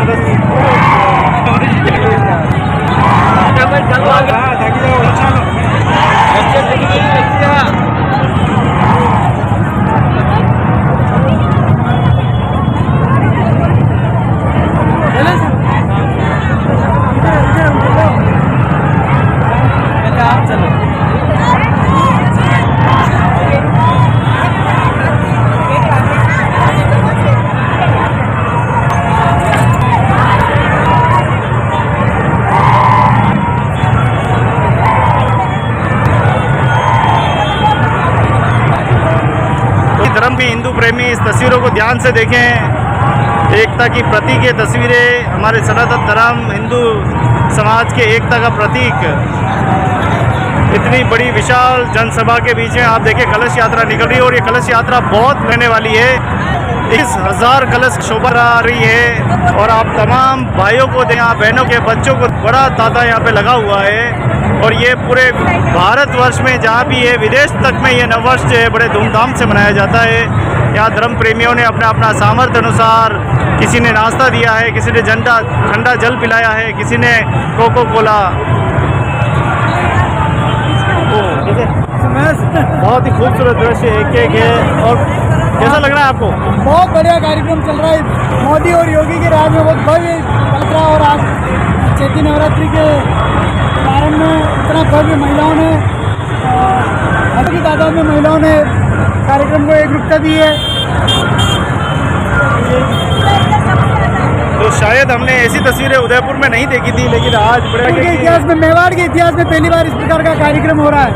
[SPEAKER 1] धर्म भी हिंदू प्रेमी इस तस्वीरों को ध्यान से देखें। एकता की प्रतीक ये तस्वीरें, हमारे सनातन धर्म हिंदू समाज के एकता का प्रतीक। इतनी बड़ी विशाल जनसभा के बीच में आप देखिए कलश यात्रा निकल रही है। और ये कलश यात्रा बहुत लेने वाली है। 21,000 कलश शोभा आ रही है। और आप तमाम भाइयों को यहाँ बहनों के बच्चों को बड़ा तांता यहाँ पे लगा हुआ है। और ये पूरे भारतवर्ष में जहाँ भी है, विदेश तक में ये नववर्ष जो है बड़े धूमधाम से मनाया जाता है। यहाँ धर्म प्रेमियों ने अपना अपना सामर्थ्य अनुसार, किसी ने नाश्ता दिया है, किसी ने ठंडा जल पिलाया है, किसी ने कोको कोला। बहुत ही खूबसूरत दृश्य एक एक है। और कैसा लग रहा है आपको?
[SPEAKER 9] बहुत बढ़िया कार्यक्रम चल रहा है। मोदी और योगी के राज में बहुत भव्य चल रहा है। और आज चैती नवरात्रि के प्रारंभ में इतना भव्य महिलाओं ने अधिक तादाद में महिलाओं ने कार्यक्रम को एकरूपता दी है।
[SPEAKER 1] तो शायद हमने ऐसी तस्वीरें उदयपुर में नहीं देखी थी, लेकिन आज बड़े
[SPEAKER 9] इतिहास में, मेवाड़ के इतिहास में पहली बार इस प्रकार का कार्यक्रम हो रहा है,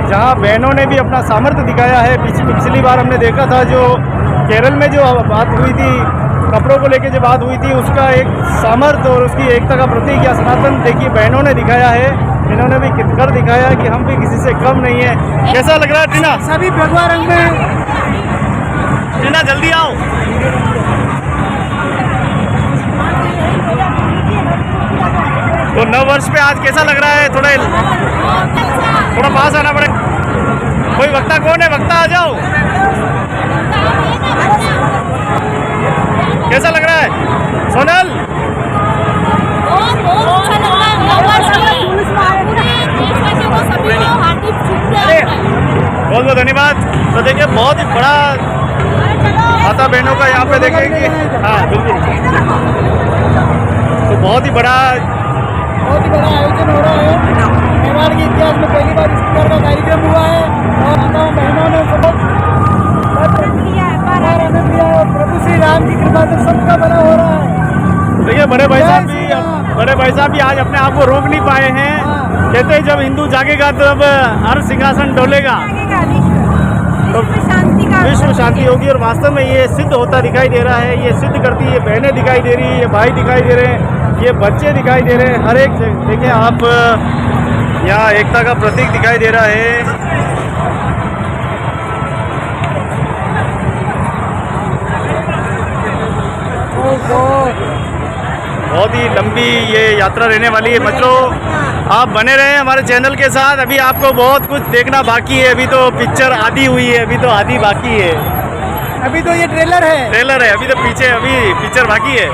[SPEAKER 1] जहां बहनों ने भी अपना सामर्थ्य दिखाया है। पिछली बार हमने देखा था जो केरल में जो बात हुई थी, कपड़ों को लेके जो बात हुई थी, उसका एक सामर्थ्य और उसकी एकता का प्रतीक या सनातन देखिए बहनों ने दिखाया है। इन्होंने भी कर दिखाया कि हम भी किसी से कम नहीं है। कैसा लग रहा है टीना?
[SPEAKER 9] सभी भगवा रंग में।
[SPEAKER 1] टीना जल्दी आओ। तो नव वर्ष पे आज कैसा लग रहा है? थोड़ा पास आना पड़े। कोई वक्ता कौन है? वक्ता आ जाओ। कैसा लग रहा है सोनल? बहुत बहुत धन्यवाद। तो देखिए बहुत ही बड़ा माता बहनों का यहाँ पे देखेंगे। हाँ बिल्कुल, तो बहुत ही बड़ा
[SPEAKER 9] आयोजन हो रहा है। मेवाड़ के इतिहास में पहली बार इस प्रकार का कार्यक्रम हुआ है और माताओं बहनों ने सबक आनंद लिया है और प्रभु श्री राम की कृपा से सबका भला हो रहा है।
[SPEAKER 1] देखिए बड़े भाई साहब भी आज अपने आप को रोक नहीं पाए हैं। कहते हैं जब हिंदू जागेगा तब हर सिंहासन डोलेगा, तो विश्व शांति होगी। और वास्तव में ये सिद्ध होता दिखाई दे रहा है। ये सिद्ध करती है, बहनें दिखाई दे रही है, ये भाई दिखाई दे रहे हैं, ये बच्चे दिखाई दे रहे हैं। हर एक देखिए आप यहाँ एकता का प्रतीक दिखाई दे रहा है। बहुत ही लंबी ये यात्रा रहने वाली है। मित्रों आप बने रहे हमारे चैनल के साथ। अभी आपको बहुत कुछ देखना बाकी है। अभी तो पिक्चर आधी हुई है, अभी तो आधी बाकी है।
[SPEAKER 9] अभी तो ये ट्रेलर है,
[SPEAKER 1] अभी तो पीछे अभी पिक्चर बाकी है।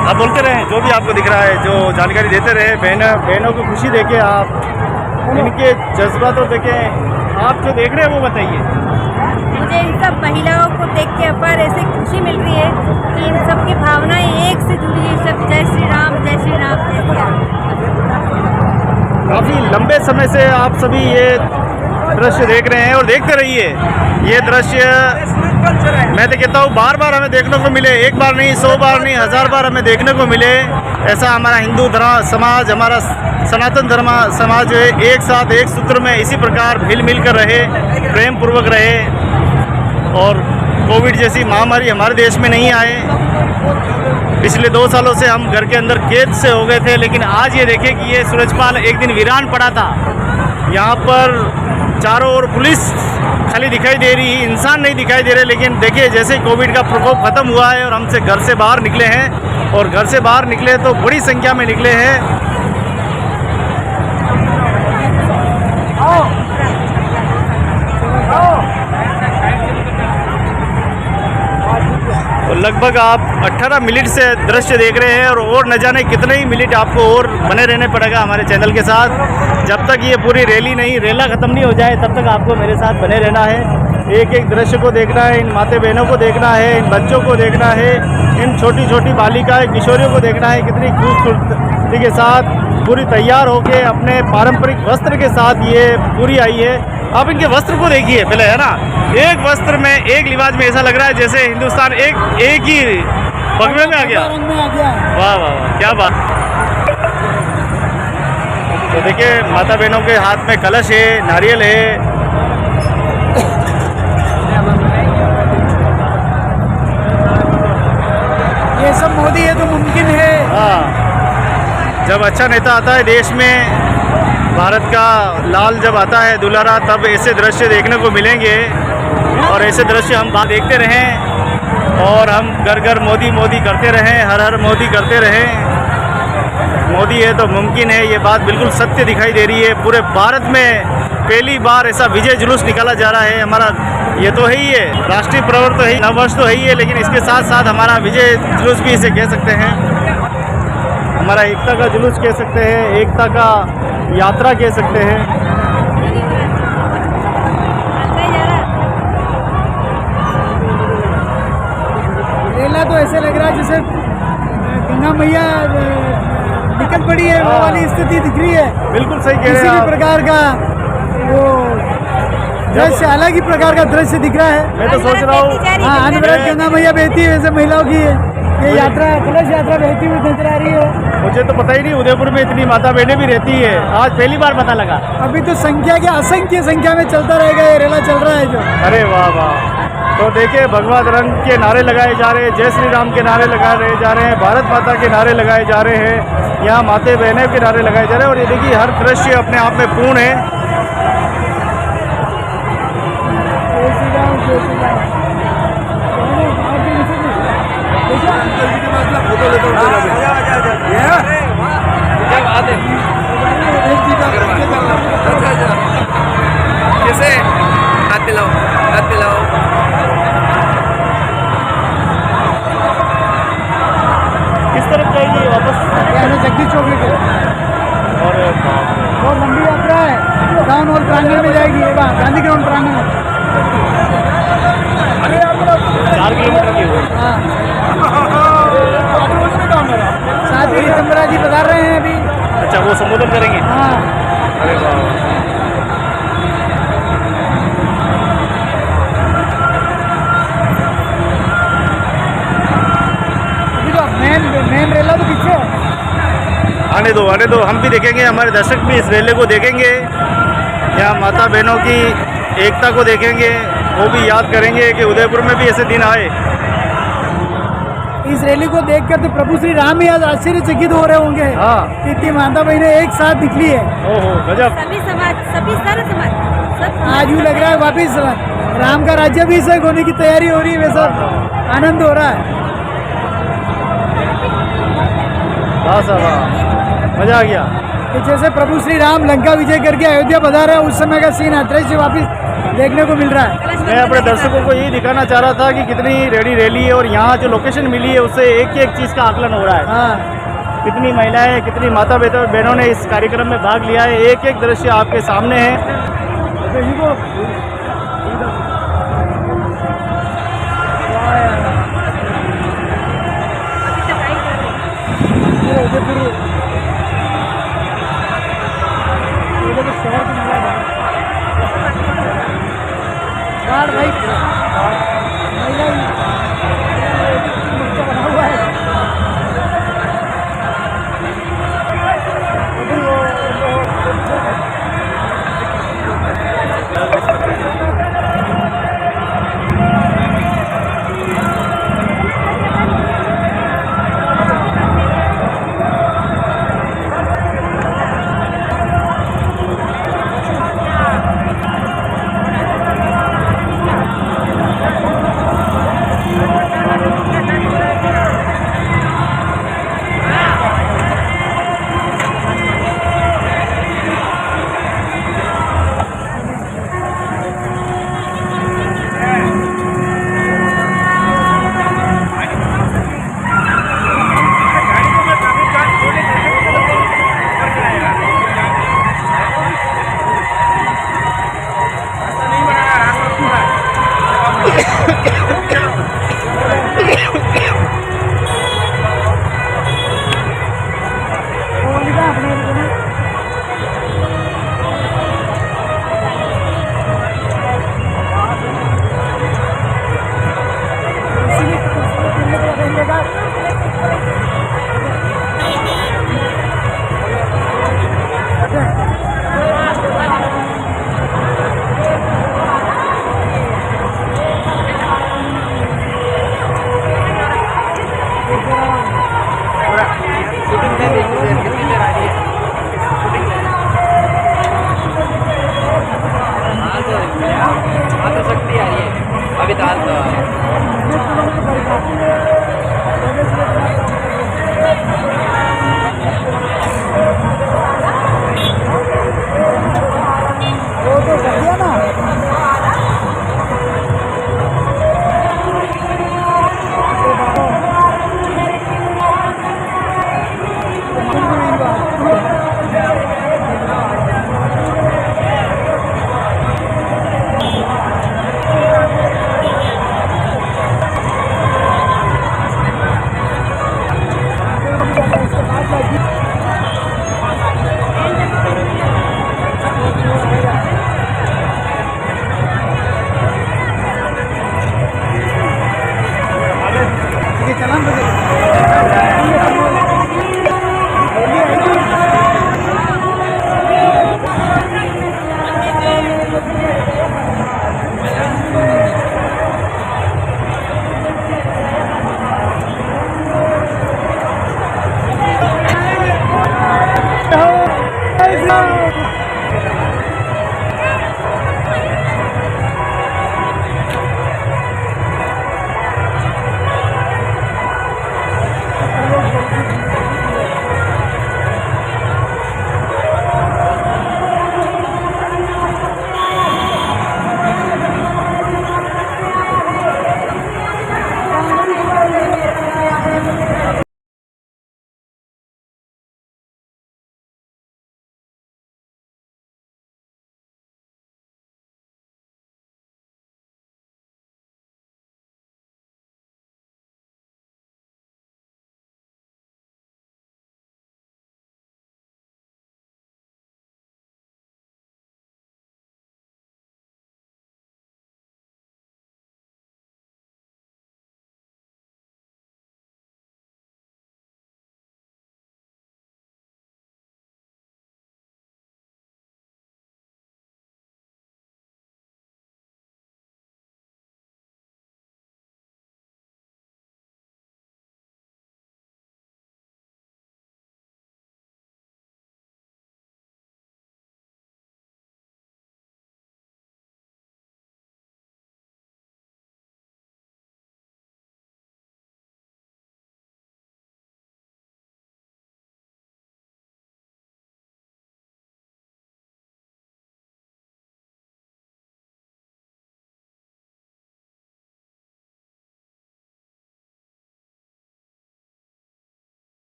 [SPEAKER 1] आप बोलते रहे जो भी आपको दिख रहा है, जो जानकारी देते रहे। बहनों की खुशी देखे आप, इनके जज्बातों देखें। आप जो देख रहे हैं वो बताइए।
[SPEAKER 10] मुझे इन सब महिलाओं को देख के अपार ऐसी खुशी मिल रही है कि इन सब की भावनाएं एक से जुड़ी है। सब जय श्री राम जय श्री राम जय श्री राम।
[SPEAKER 1] काफ़ी लंबे समय से आप सभी ये दृश्य देख रहे हैं और देखते रहिए। ये दृश्य मैं तो कहता हूँ बार बार हमें देखने को मिले। एक बार नहीं, 100 बार नहीं, 1000 बार हमें देखने को मिले। ऐसा हमारा हिंदू धर्म समाज, हमारा सनातन धर्म समाज जो है एक साथ एक सूत्र में इसी प्रकार मिल कर रहे, प्रेम पूर्वक रहे और कोविड जैसी महामारी हमारे देश में नहीं आए। पिछले 2 सालों से हम घर के अंदर कैद से हो गए थे, लेकिन आज ये देखें कि ये सूरजपाल एक दिन वीरान पड़ा था। यहाँ पर चारों ओर पुलिस खाली दिखाई दे रही है, इंसान नहीं दिखाई दे रहे। लेकिन देखिए जैसे कोविड का प्रकोप खत्म हुआ है और हमसे घर से बाहर निकले हैं, और घर से बाहर निकले तो बड़ी संख्या में निकले हैं। तो लगभग आप 18 मिनट से दृश्य देख रहे हैं और न जाने कितने ही मिनट आपको और बने रहने पड़ेगा हमारे चैनल के साथ। जब तक ये पूरी रेला ख़त्म नहीं हो जाए तब तक आपको मेरे साथ बने रहना है। एक एक दृश्य को देखना है, इन माता बहनों को देखना है, इन बच्चों को देखना है, इन छोटी छोटी बालिकाएं किशोरियों को देखना है। कितनी खूबसूरती के साथ पूरी तैयार होके अपने पारंपरिक वस्त्र के साथ ये पूरी आई है। आप इनके वस्त्र को देखिए पहले, है ना। एक वस्त्र में, एक लिबास में ऐसा लग रहा है जैसे हिंदुस्तान एक ही पगड़े में आ गया। वाह वाह वाह, क्या बात। तो देखिए माता बहनों के हाथ में कलश है, नारियल है।
[SPEAKER 9] ये सब मोदी है तो मुमकिन है।
[SPEAKER 1] हाँ, जब अच्छा नेता आता है देश में, भारत का लाल जब आता है दुलारा, तब ऐसे दृश्य देखने को मिलेंगे। और ऐसे दृश्य हम देखते रहें और हम घर घर मोदी मोदी करते रहें, हर हर मोदी करते रहें। मोदी है तो मुमकिन है, ये बात बिल्कुल सत्य दिखाई दे रही है। पूरे भारत में पहली बार ऐसा विजय जुलूस निकाला जा रहा है हमारा। ये तो है ही है, राष्ट्रीय पर्व तो है ही, नववर्ष तो है ही है, लेकिन इसके साथ साथ हमारा विजय जुलूस भी इसे कह सकते हैं। हमारा एकता का जुलूस कह सकते हैं, एकता का यात्रा कह सकते हैं।
[SPEAKER 9] रेला तो ऐसे लग रहा है जैसे गंगा मैया निकल पड़ी है, वो वाली स्थिति दिख रही है।
[SPEAKER 1] बिल्कुल सही कह रहे
[SPEAKER 9] किसी
[SPEAKER 1] हैं
[SPEAKER 9] भी
[SPEAKER 1] आप।
[SPEAKER 9] प्रकार का वो दृश्य, अलग ही प्रकार का दृश्य दिख रहा है।
[SPEAKER 1] मैं तो सोच रहा हूँ
[SPEAKER 9] हाँ, अनवरत गंगा मैया बहती है, वैसे महिलाओं की ये यात्रा, कलश यात्रा बहती हुई नजर आ रही है।
[SPEAKER 1] मुझे तो पता ही नहीं उदयपुर में इतनी माता बहनें भी रहती है, आज पहली बार पता लगा।
[SPEAKER 9] अभी तो संख्या के असंख्य संख्या में चलता रहेगा, ये रेला चल रहा है जो।
[SPEAKER 1] अरे वाह वाह। तो देखिए भगवा रंग के नारे लगाए जा रहे हैं, जय श्री राम के नारे लगाए जा रहे हैं, भारत माता के नारे लगाए जा रहे हैं, यहाँ माते बहने के नारे लगाए जा रहे हैं। और ये देखिए हर दृश्य अपने आप में पूर्ण है।
[SPEAKER 8] कैसे हाथ पिलाओ, हाथ पिलाओ।
[SPEAKER 1] किस तरफ जाएगी वापस?
[SPEAKER 9] जगदीश चौक लेके
[SPEAKER 1] और
[SPEAKER 9] बहुत लंबी यात्रा है, टाउन हॉल प्रांगण में जाएगी, गांधी ग्राउंड प्रांगण में।
[SPEAKER 1] 4 किलोमीटर की हुई।
[SPEAKER 9] हाँ, साथ ही रितंबरा जी बता रहे हैं अभी।
[SPEAKER 1] अच्छा, वो संबोधन करेंगे।
[SPEAKER 9] हाँ,
[SPEAKER 1] अरे वाह।
[SPEAKER 9] अभी तो मेन रेला तो पीछे है।
[SPEAKER 1] आने दो, हम भी देखेंगे, हमारे दर्शक भी इस रेले को देखेंगे, यहाँ माता बहनों की एकता को देखेंगे, वो भी याद करेंगे कि उदयपुर में भी ऐसे दिन आए।
[SPEAKER 9] इस रैली को देखकर तो प्रभु श्री राम ही आज आश्चर्यचकित हो रहे होंगे।
[SPEAKER 1] हाँ।
[SPEAKER 9] इतनी माता बहनें एक साथ निकली है।
[SPEAKER 1] ओहो गजब।
[SPEAKER 10] सभी समाज, सभी सारे समाज, सब
[SPEAKER 9] आज यूँ लग रहा है वापिस राम का राज्य भी इससे होने की तैयारी हो रही है, वैसा आनंद हो रहा है।
[SPEAKER 1] मजा आ गया।
[SPEAKER 9] कि जैसे प्रभु श्री राम लंका विजय करके अयोध्या पधारे, उस समय का सीन दृश्य वापिस देखने को मिल रहा है।
[SPEAKER 1] मैं अपने दर्शकों को यही दिखाना चाह रहा था कि कितनी रेडी रैली है और यहाँ जो लोकेशन मिली है उससे एक एक चीज़ का आकलन हो रहा है।
[SPEAKER 9] हाँ,
[SPEAKER 1] कितनी महिलाएं, कितनी माता बहनों ने इस कार्यक्रम में भाग लिया है, एक एक दृश्य आपके सामने है।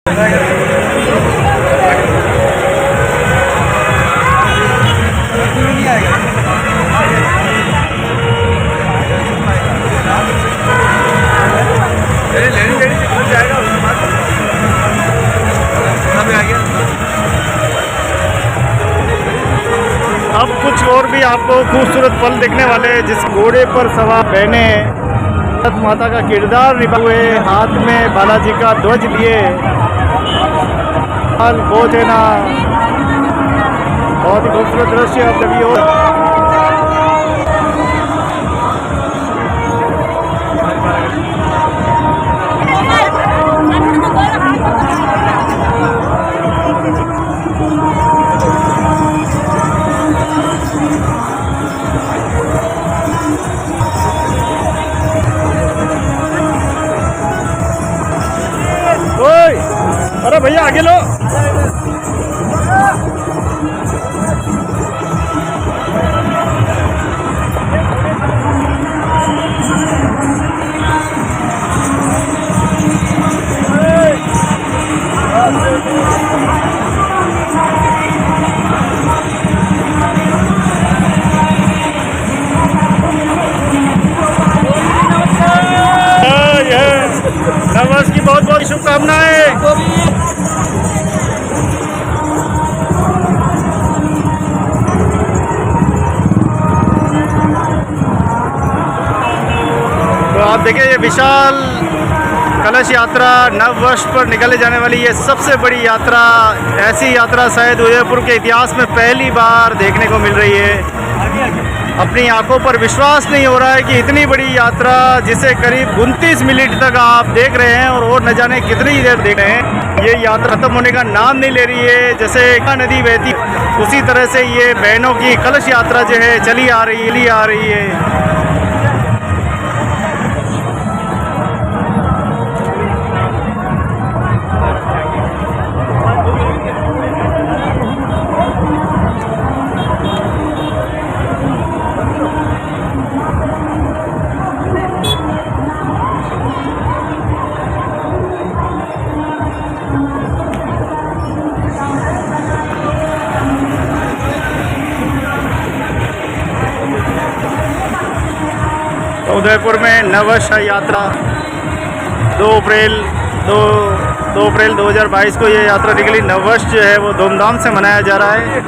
[SPEAKER 1] अब कुछ और भी आपको खूबसूरत पल दिखने वाले हैं, जिस घोड़े पर सवार बहने भारत माता का किरदार निभा हुए, हाथ में बालाजी का ध्वज लिए बोझ है ना, बहुत ही खूबसूरत दृश्य अब जब ये हो। अरे भैया आगे लो। नववर्ष की बहुत बहुत शुभकामनाएं। तो आप देखिए ये विशाल कलश यात्रा नववर्ष पर निकले जाने वाली ये सबसे बड़ी यात्रा, ऐसी यात्रा शायद उदयपुर के इतिहास में पहली बार देखने को मिल रही है। अपनी आंखों पर विश्वास नहीं हो रहा है कि इतनी बड़ी यात्रा, जिसे करीब 29 मिनट तक आप देख रहे हैं और न जाने कितनी देर देख रहे हैं, ये यात्रा खत्म होने का नाम नहीं ले रही है। जैसे नदी बहती उसी तरह से ये बहनों की कलश यात्रा जो है चली आ रही है। उदयपुर में नववर्ष यात्रा 2 अप्रैल 2022 को ये यात्रा निकली। नववर्ष जो है वो धूमधाम से मनाया जा रहा है।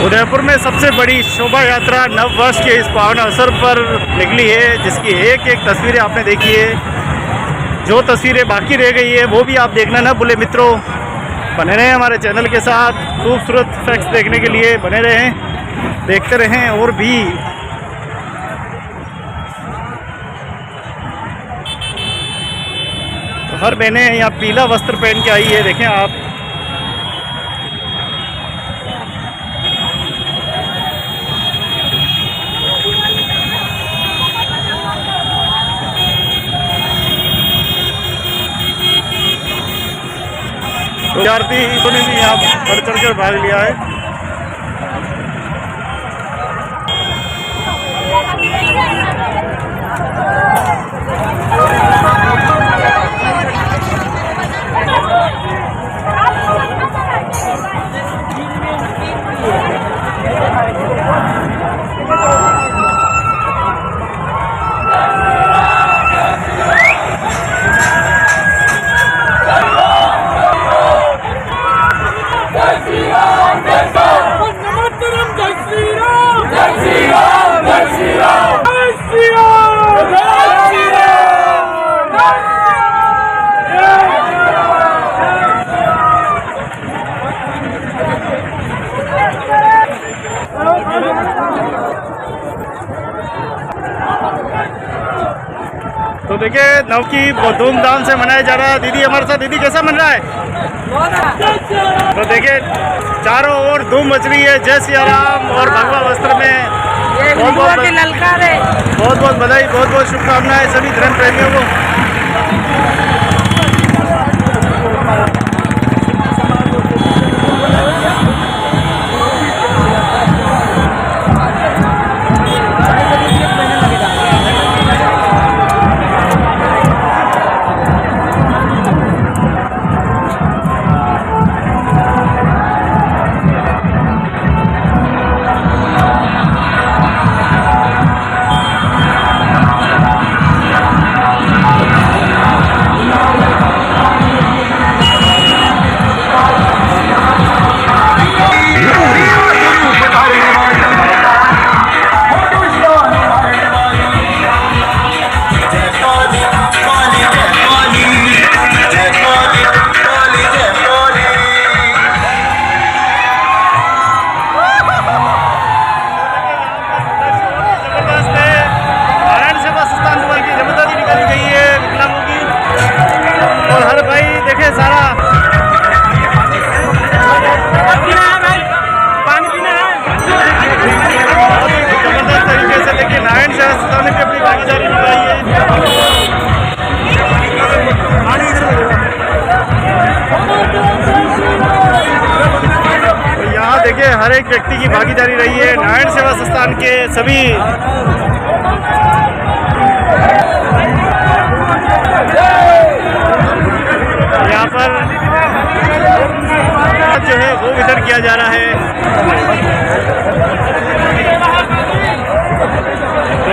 [SPEAKER 1] उदयपुर में सबसे बड़ी शोभा यात्रा नव वर्ष के इस पावन अवसर पर निकली है, जिसकी एक एक तस्वीरें आपने देखी है। जो तस्वीरें बाकी रह गई है वो भी आप देखना ना भूले मित्रों। बने रहें हमारे चैनल के साथ, खूबसूरत फैक्ट्स देखने के लिए बने रहें, देखते रहें। और भी तो हर बहनें यहाँ पीला वस्त्र पहन के आई है, देखें आप। विद्यार्थी ने भी यहाँ बढ़ चढ़ कर भाग लिया है। तो देखिए नव की बहुत धूमधाम से मनाया जा रहा है। दीदी हमारे साथ, दीदी कैसा मन रहा है? तो देखिए चारों ओर धूम मच रही है। जय सिया राम और भगवा वस्त्र में बहुत बहुत बधाई, बहुत बहुत शुभकामनाएं सभी धर्म प्रेमियों को। उन्होंने भी अपनी भागीदारी निभाई है। तो यहाँ देखिए हर एक व्यक्ति की भागीदारी रही है। नारायण सेवा संस्थान के सभी यहाँ पर जो है वो वितरण किया जा रहा है।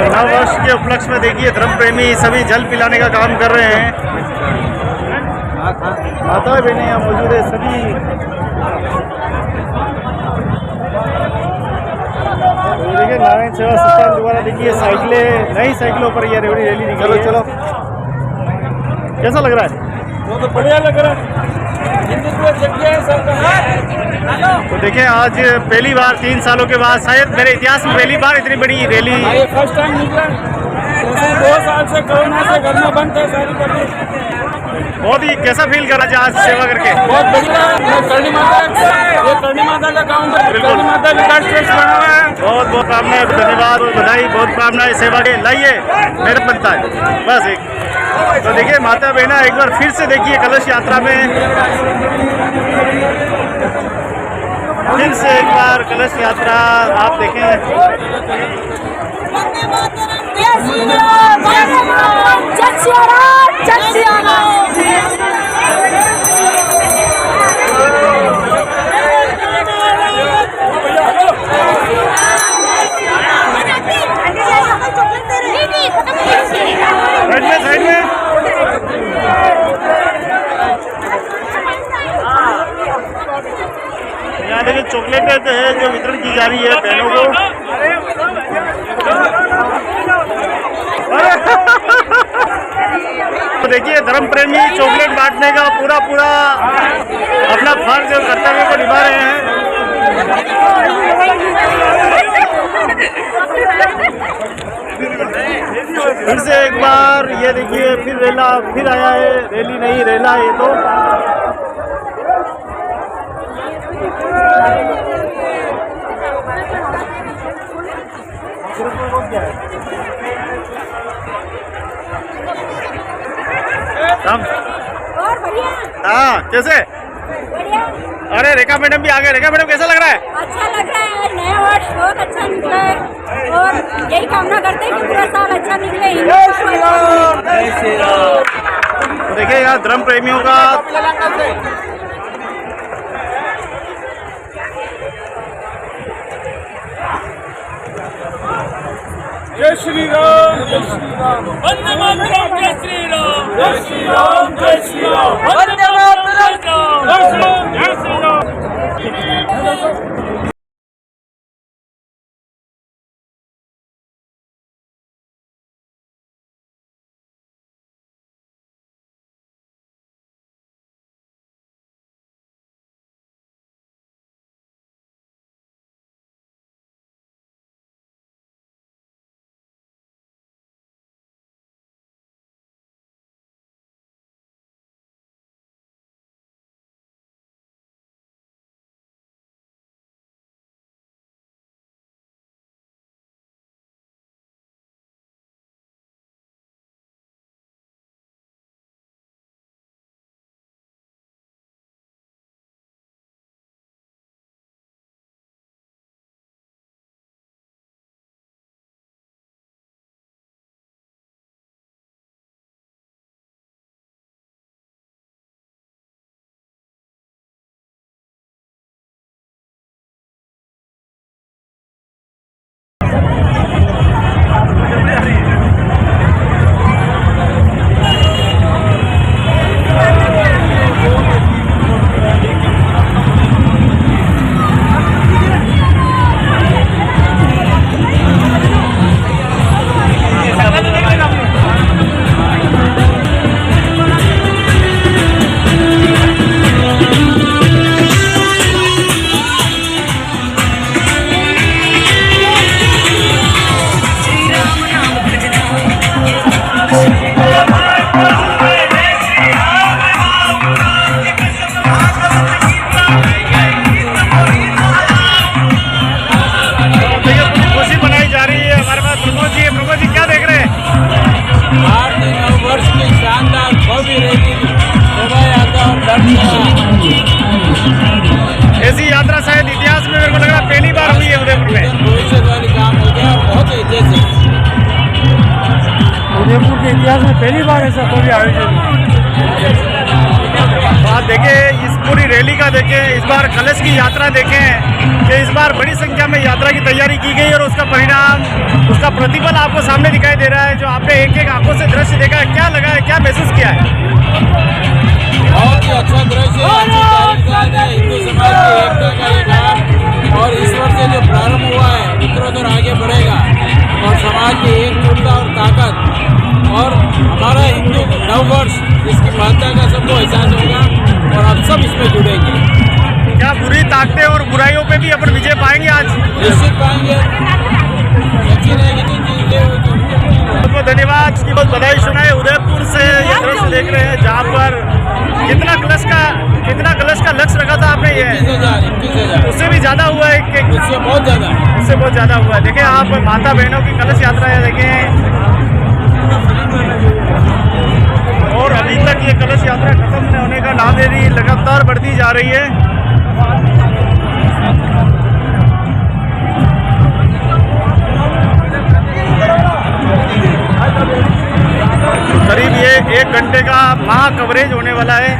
[SPEAKER 1] नव वर्ष के उपलक्ष्य में देखिए धर्म प्रेमी सभी जल पिलाने का काम कर रहे हैं। माता बहनें यहाँ मौजूद है सभी। तो देखिए नारायण सेवा संस्थान द्वारा देखिए साइकिलें, नई साइकिलों पर यह रेवड़ी रैली निकली। चलो कैसा लग रहा है?
[SPEAKER 2] तो बढ़िया लग रहा है।
[SPEAKER 1] तो देखिए आज पहली बार 3 सालों के बाद, शायद मेरे इतिहास में पहली बार इतनी बड़ी रैली।
[SPEAKER 2] ये फर्स्ट टाइम निकला। 2 साल से कोरोना से घर में बंद थे सारी पब्लिक।
[SPEAKER 1] बहुत ही कैसा फील कर रहा है आज सेवा करके?
[SPEAKER 2] बहुत बढ़िया। मैं करणी माता का काउंटर, करणी माता विकास ट्रस्ट बना हुआ है।
[SPEAKER 1] बहुत बहुत कामनाएं, धन्यवाद और बधाई। बहुत कामनाएं सेवा के लाइए, मेहनत बनता है बस एक। तो देखिए माता बहना एक बार फिर से देखिए कलश यात्रा में, फिर से एक बार कलश यात्रा आप देखें। साइड में यहाँ देखिए चॉकलेट जो है जो वितरण की जा रही है बहनों को। तो देखिए धर्म प्रेमी चॉकलेट बांटने का पूरा अपना फर्ज और कर्तव्य को निभा रहे हैं। फिर से एक बार ये देखिए फिर आया है, रैली नहीं रेला है ये तो।
[SPEAKER 10] और बढ़िया।
[SPEAKER 1] हाँ कैसे?
[SPEAKER 10] बढ़िया।
[SPEAKER 1] अरे रेखा मैडम भी आ गए। रेखा मैडम कैसा लग रहा है?
[SPEAKER 10] अच्छा लग रहा है। नया वर्ष बहुत अच्छा निकला है और यही कामना करते हैं कि पूरा साल अच्छा निकले।
[SPEAKER 1] तो देखिए यहाँ धर्म प्रेमियों का
[SPEAKER 2] जय श्री राम, जय श्री राम, वंदे मातरम, जय श्री राम, जय श्री राम, जय श्री राम, वंदे मातरम, जय श्री राम।
[SPEAKER 9] उदयपुर के इतिहास में पहली बार ऐसा कोई आयोजन हुआ।
[SPEAKER 1] आप देखें इस पूरी रैली का देखें, इस बार कलश की यात्रा देखें कि इस बार बड़ी संख्या में यात्रा की तैयारी की गई और उसका परिणाम, उसका प्रतिफल आपको सामने दिखाई दे रहा है। जो आपने एक एक आंखों से दृश्य देखा है, क्या लगा है, क्या महसूस किया है?
[SPEAKER 2] बहुत ही अच्छा दृश्य है। हिंदू समाज की एकता का ये काम और ईश्वर से जो प्रारंभ हुआ है उत्तरोत्तर आगे बढ़ेगा और समाज की एकजुटता और ताकत और हमारा हिंदू नववर्ष इसकी महत्ता का सबको एहसास होगा और आप सब इसमें जुड़ेंगे।
[SPEAKER 1] क्या बुरी ताकतें और बुराइयों पे भी अपन विजय पाएंगे आज?
[SPEAKER 2] निश्चित पाएंगे।
[SPEAKER 1] बहुत बहुत धन्यवाद, इसकी बहुत बधाई सुनाए। उदयपुर से ये दृश्य देख रहे हैं जहाँ पर कितना कलश का लक्ष्य रखा था आपने? ये
[SPEAKER 2] 21,000
[SPEAKER 1] उससे भी ज्यादा हुआ है कि
[SPEAKER 2] उससे बहुत ज़्यादा
[SPEAKER 1] हुआ है। देखें आप माता बहनों की कलश यात्रा है, देखें, और अभी तक ये कलश यात्रा खत्म नहीं होने का नाम ले रही, लगातार बढ़ती जा रही है। करीब ये 1 घंटे का महा कवरेज होने वाला है।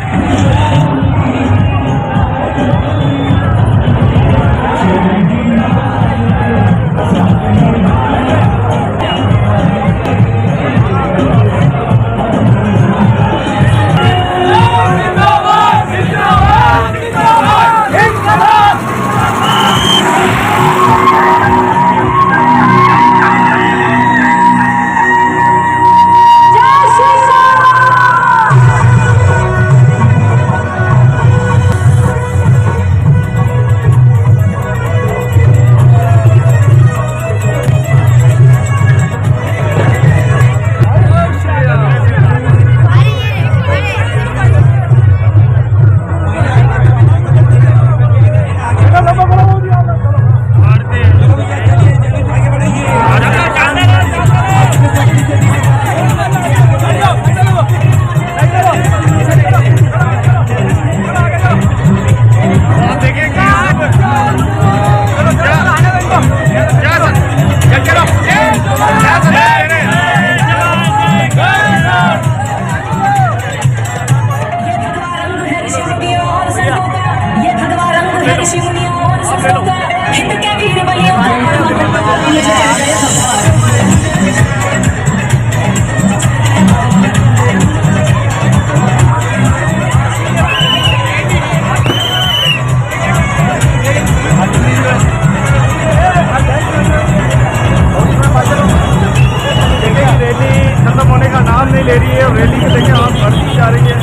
[SPEAKER 1] ले रही है और रैली को लेकर आप बढ़ती जा रही है।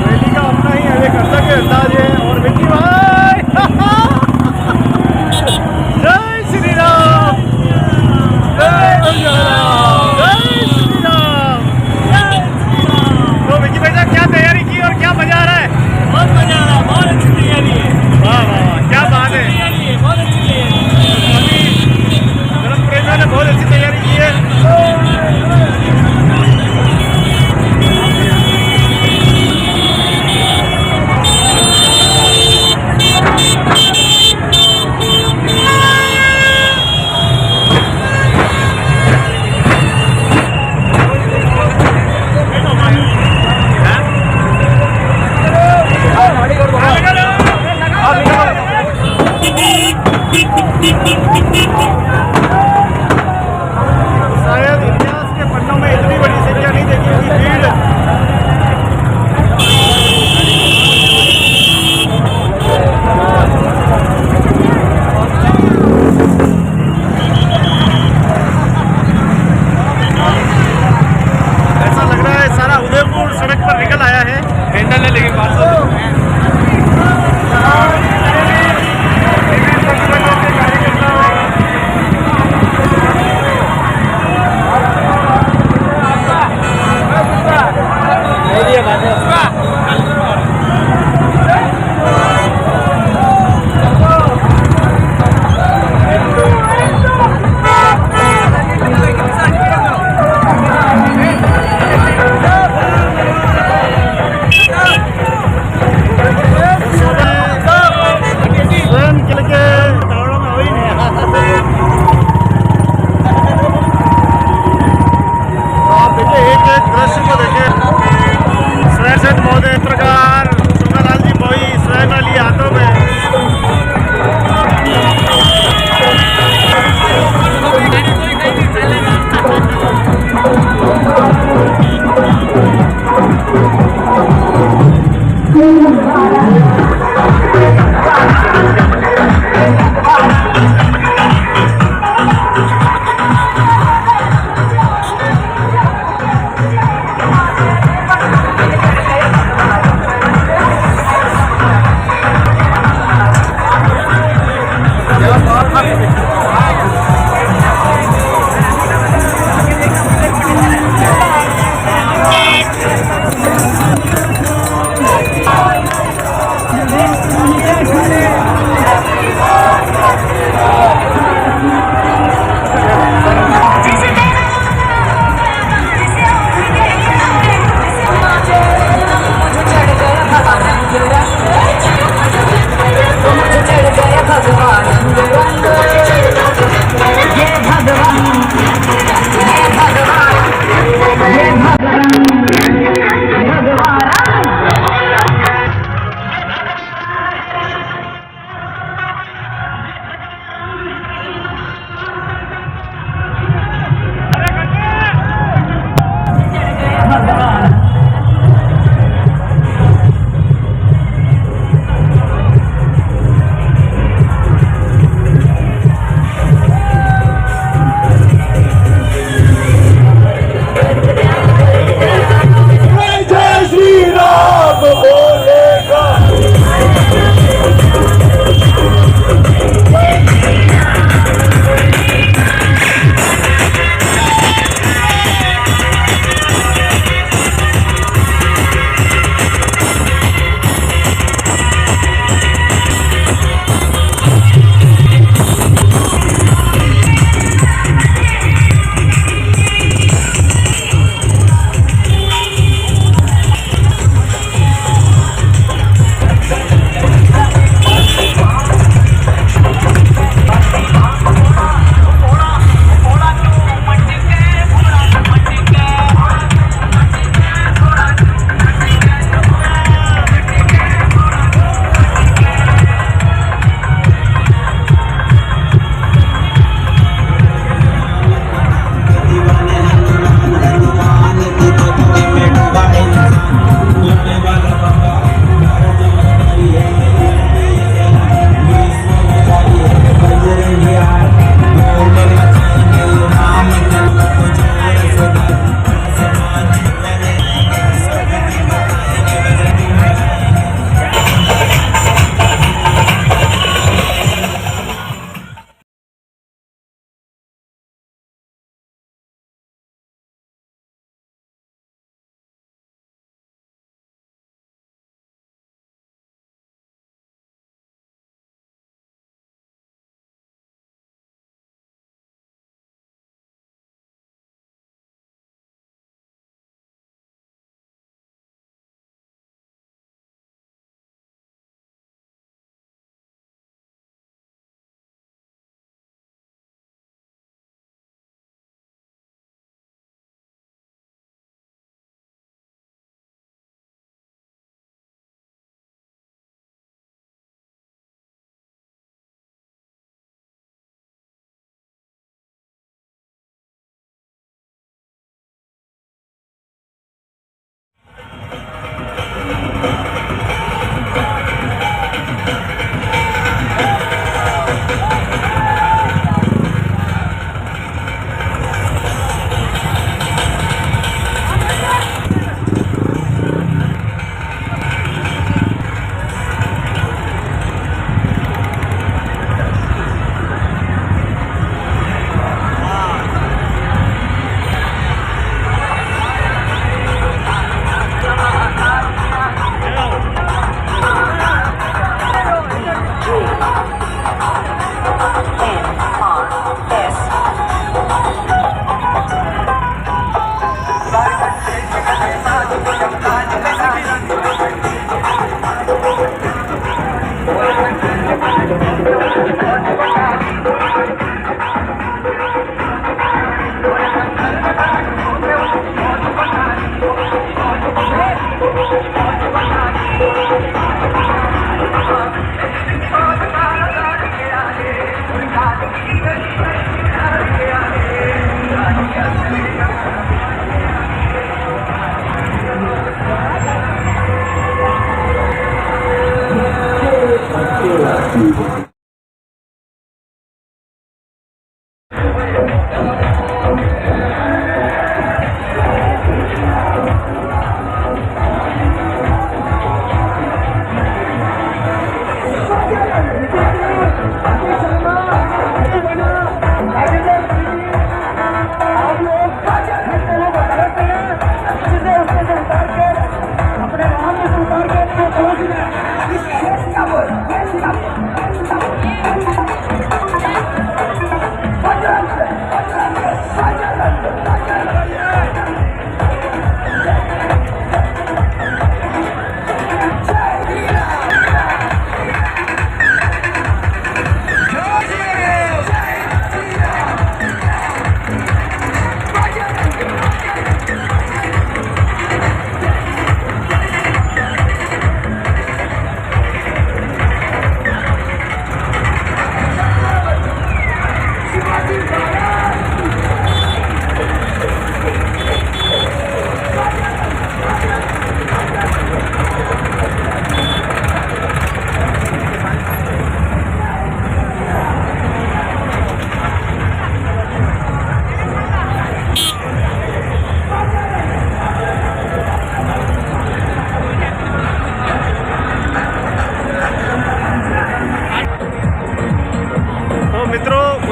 [SPEAKER 1] रैली का अपना ही एक अलग अंदाज है। और विक्की भाई जय श्री राम, जय श्री राम, जय श्री राम। तो विक्की भाई साहब क्या तैयारी की और क्या मजा आ रहा है?
[SPEAKER 9] बहुत मजा आ रहा है, बहुत अच्छी तैयारी है।
[SPEAKER 1] वाह वाह वाह, क्या बात है,
[SPEAKER 9] बहुत अच्छी तैयारी है।
[SPEAKER 1] धर्म प्रेमियों ने बहुत अच्छी तैयारी की है।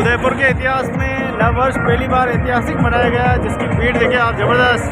[SPEAKER 1] उदयपुर के इतिहास में नव वर्ष पहली बार ऐतिहासिक मनाया गया, जिसकी भीड़ देखिए आप जबरदस्त।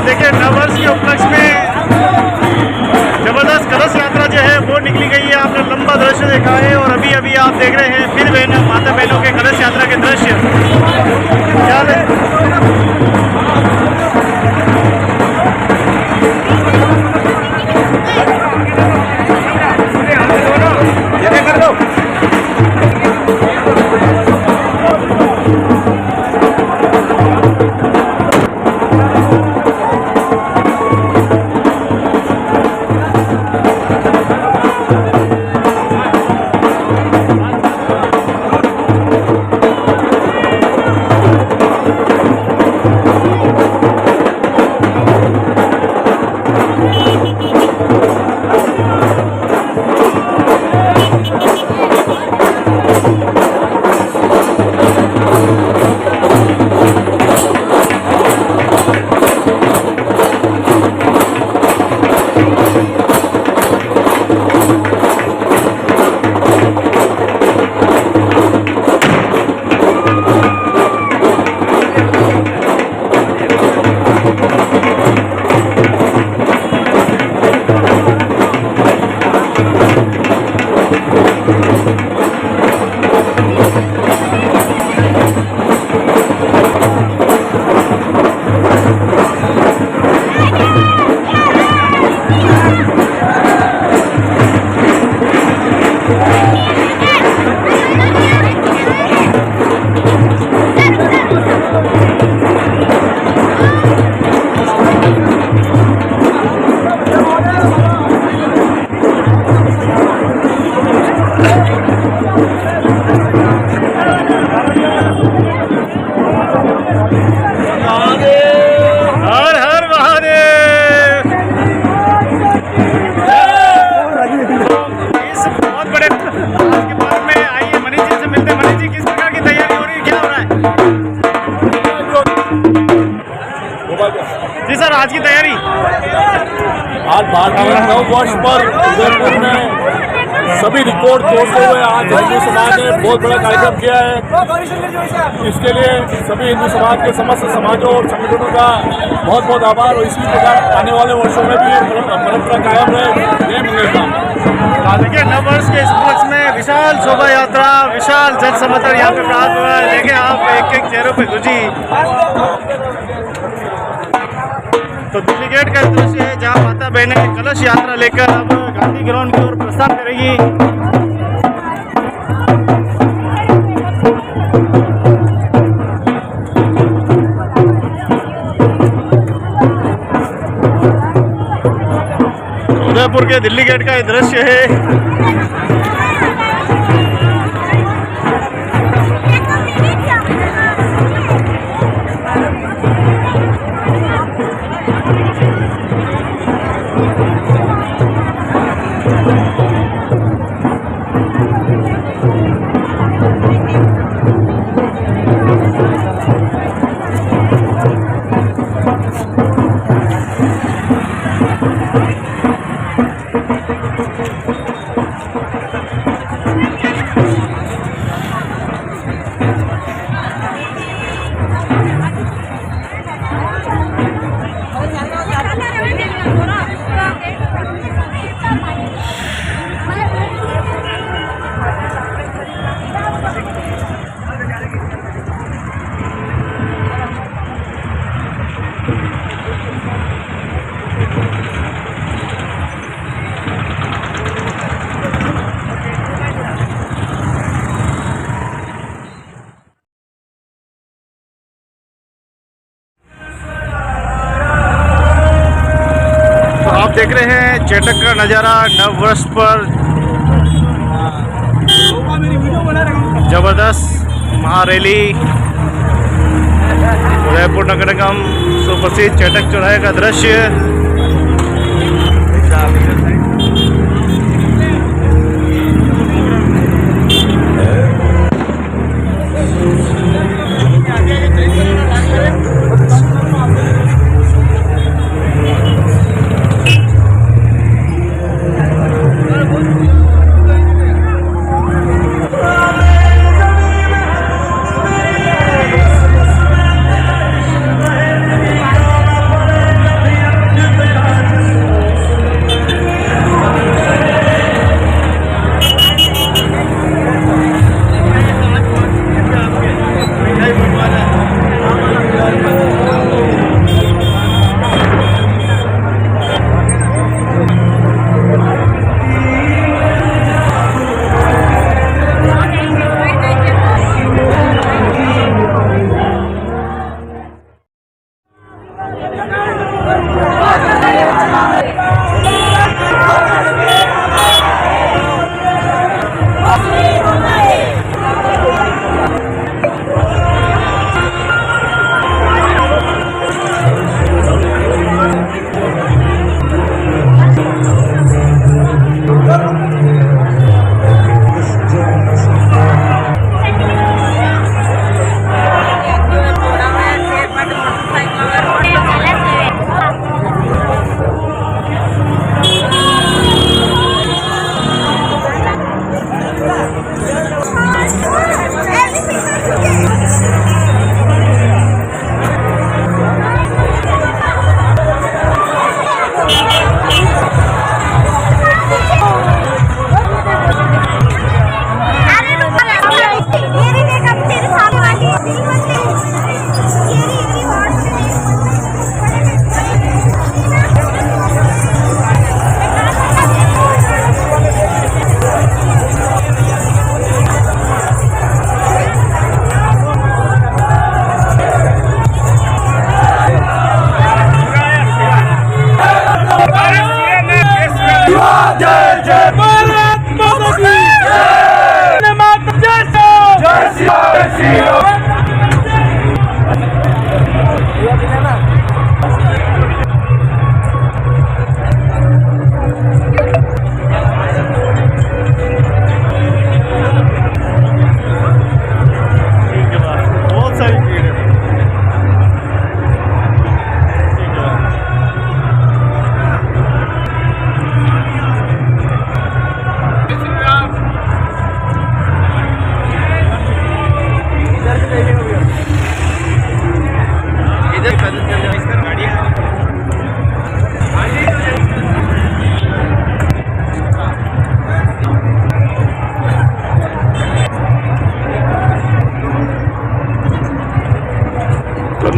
[SPEAKER 1] देखिए नववर्ष के उपलक्ष्य में जबरदस्त कलश यात्रा जो है वो निकली गई है। आपने लंबा दृश्य देखा है और अभी अभी आप देख रहे हैं फिर माता बहनों के कलश यात्रा के दृश्य। क्या
[SPEAKER 3] भारतीय नववर्ष पर उदयपुर में सभी रिकॉर्ड तोड़ते हुए आज हिंदू समाज ने बहुत बड़ा कार्यक्रम किया है। इसके लिए सभी हिंदू समाज के समस्त समाजों और संगठनों का बहुत बहुत आभार और इसी प्रकार आने वाले वर्षों में भी परंपरा कायम रहे। जय मंगल।
[SPEAKER 1] देखिए नववर्ष के इस उपलक्ष्य में विशाल शोभा यात्रा, विशाल जन समर्थन यहाँ पे प्राप्त हुआ है। देखिए आप एक एक चेहरों पे गुजी। तो दिल्ली गेट का दृश्य है जहाँ माता बहनें कलश यात्रा लेकर अब गांधी ग्राउंड की ओर प्रस्थान करेगी। उदयपुर के दिल्ली गेट का ये दृश्य है। देख रहे हैं चेटक का नज़ारा नववर्ष पर जबरदस्त महारैली उदयपुर नगर निगम सुप्रसिद्ध चेटक चौराहे का दृश्य।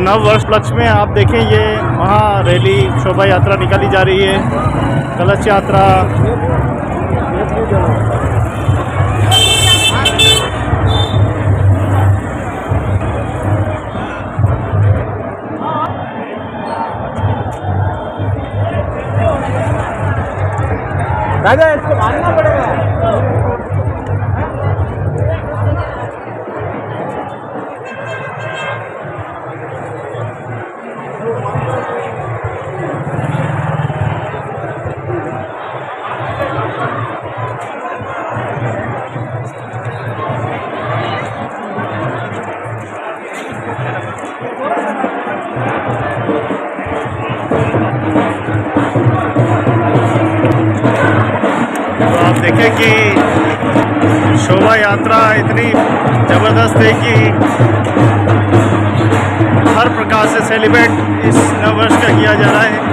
[SPEAKER 1] नव वर्ष उपलक्ष्य में आप देखें ये वहाँ रैली शोभा यात्रा निकाली जा रही है, कलश यात्रा।
[SPEAKER 4] राजा इसको मानना पड़ेगा।
[SPEAKER 1] आप देखें कि शोभा यात्रा इतनी ज़बरदस्त है कि हर प्रकार से सेलिब्रेट इस नववर्ष का किया जा रहा है।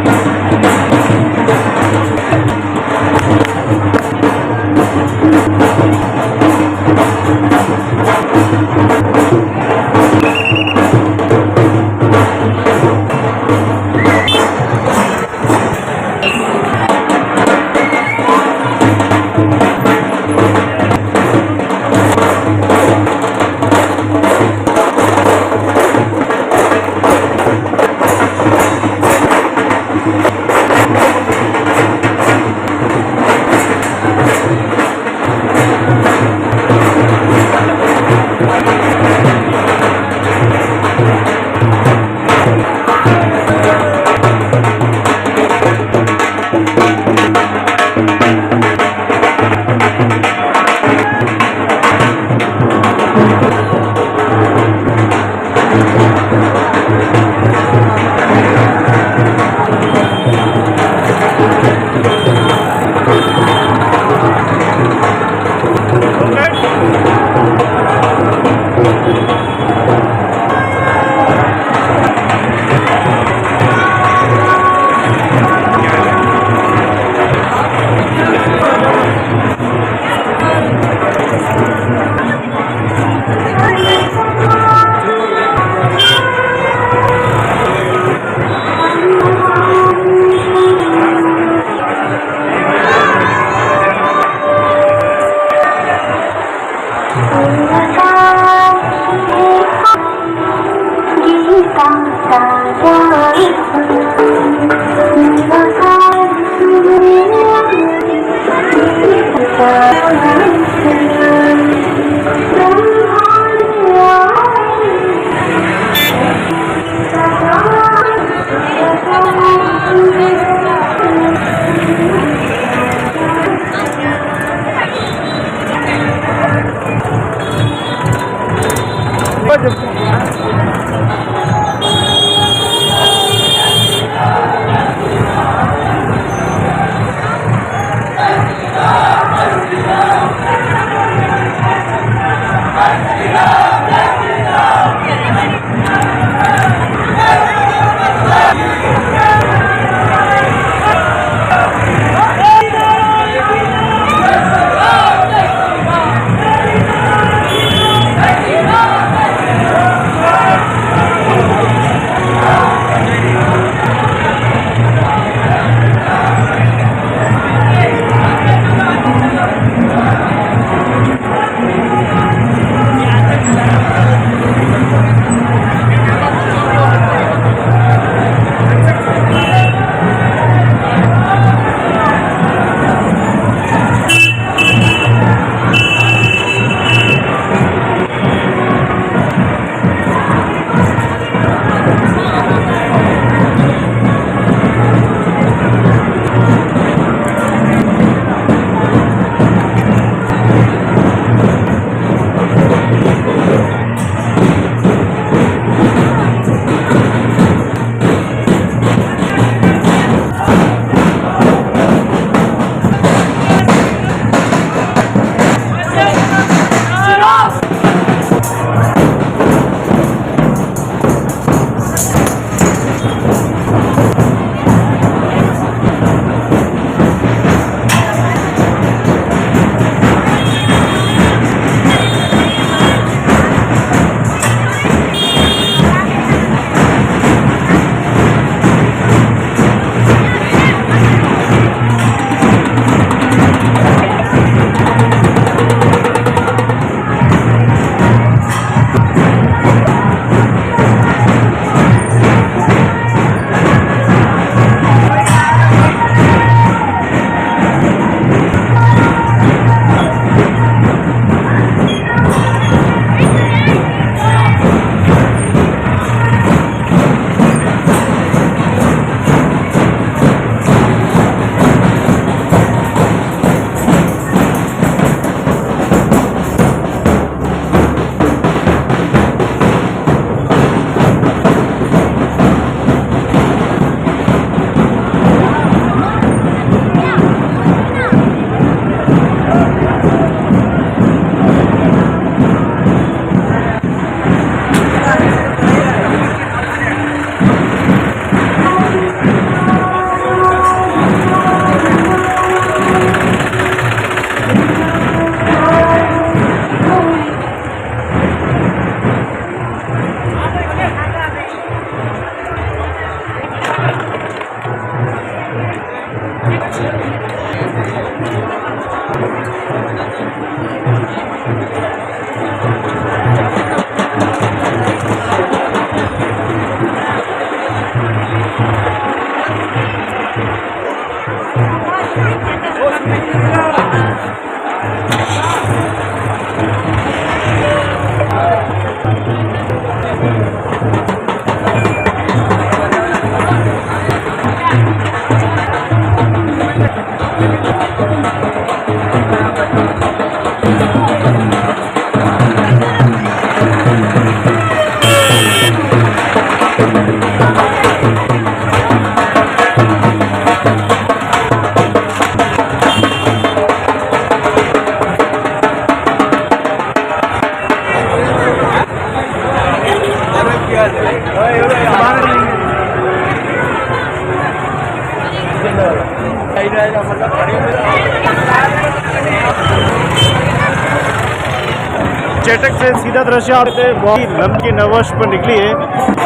[SPEAKER 1] चेटक से सीधा दृश्य आते बहुत ही लंबी नववर्ष पर निकली है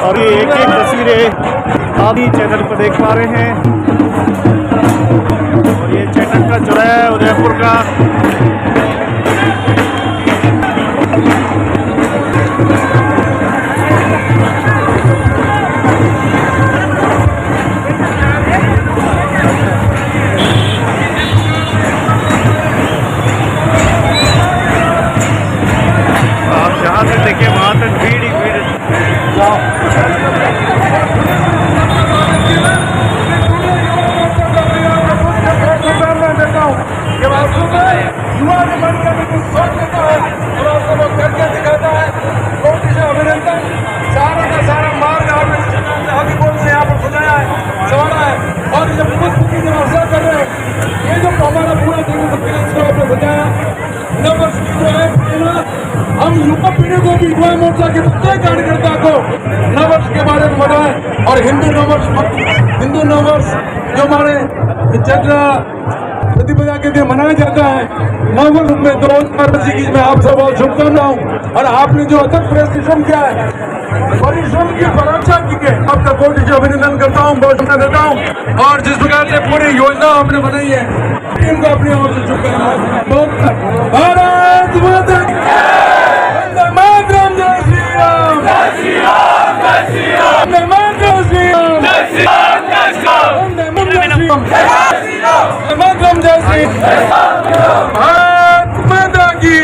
[SPEAKER 1] और ये एक एक तस्वीरें आप ही चैनल पर देख पा रहे हैं। और ये चेटक का चौराहा है उदयपुर का। आप जहाँ से देखिए वहाँ तक भीड़ ही भीड़।
[SPEAKER 2] युवा ने बनकर बिल्कुल सोच लेता है और आपको वो करके दिखाता है। बहुत ही अभिनंदन। सारा का सारा मार्ग आपने हकी बोल से यहाँ पर सुनाया है, सवारा है। और जब पुष्प की जब अवसर कर रहे हैं, ये जो हमारा पूरा इसको आपने बताया नववर्ष की जो है हम युवा पीढ़ी को भी युवा मोर्चा के प्रत्येक कार्यकर्ता को नववर्ष के बारे में बताएं। और हिंदू नववर्ष जो हमारे चैत्र प्रतिपदा के दिन मनाया जाता है, नववर्ष में 2025 की मैं आप सब बहुत शुभकामनाओं। और आपने जो अथक परिश्रम किया है, परिश्रम की परीक्षा की है, आपका कोटि से अभिनंदन करता हूँ, बहुत शुभकामना देता हूँ। और जिस प्रकार से पूरी योजना आपने बनाई है, टीम को अपनी ओर से शुभकामनाएं। बहुत भारत माता की वंदे मातरम। जय श्री राम, जय श्री राम, जय श्री राम। वंदे मातरम, श्री राम, जय श्री राम, जय श्री राम। वंदे मातरम, श्री राम, जय श्री राम। वंदे मातरम, जय श्री राम। भारत माता की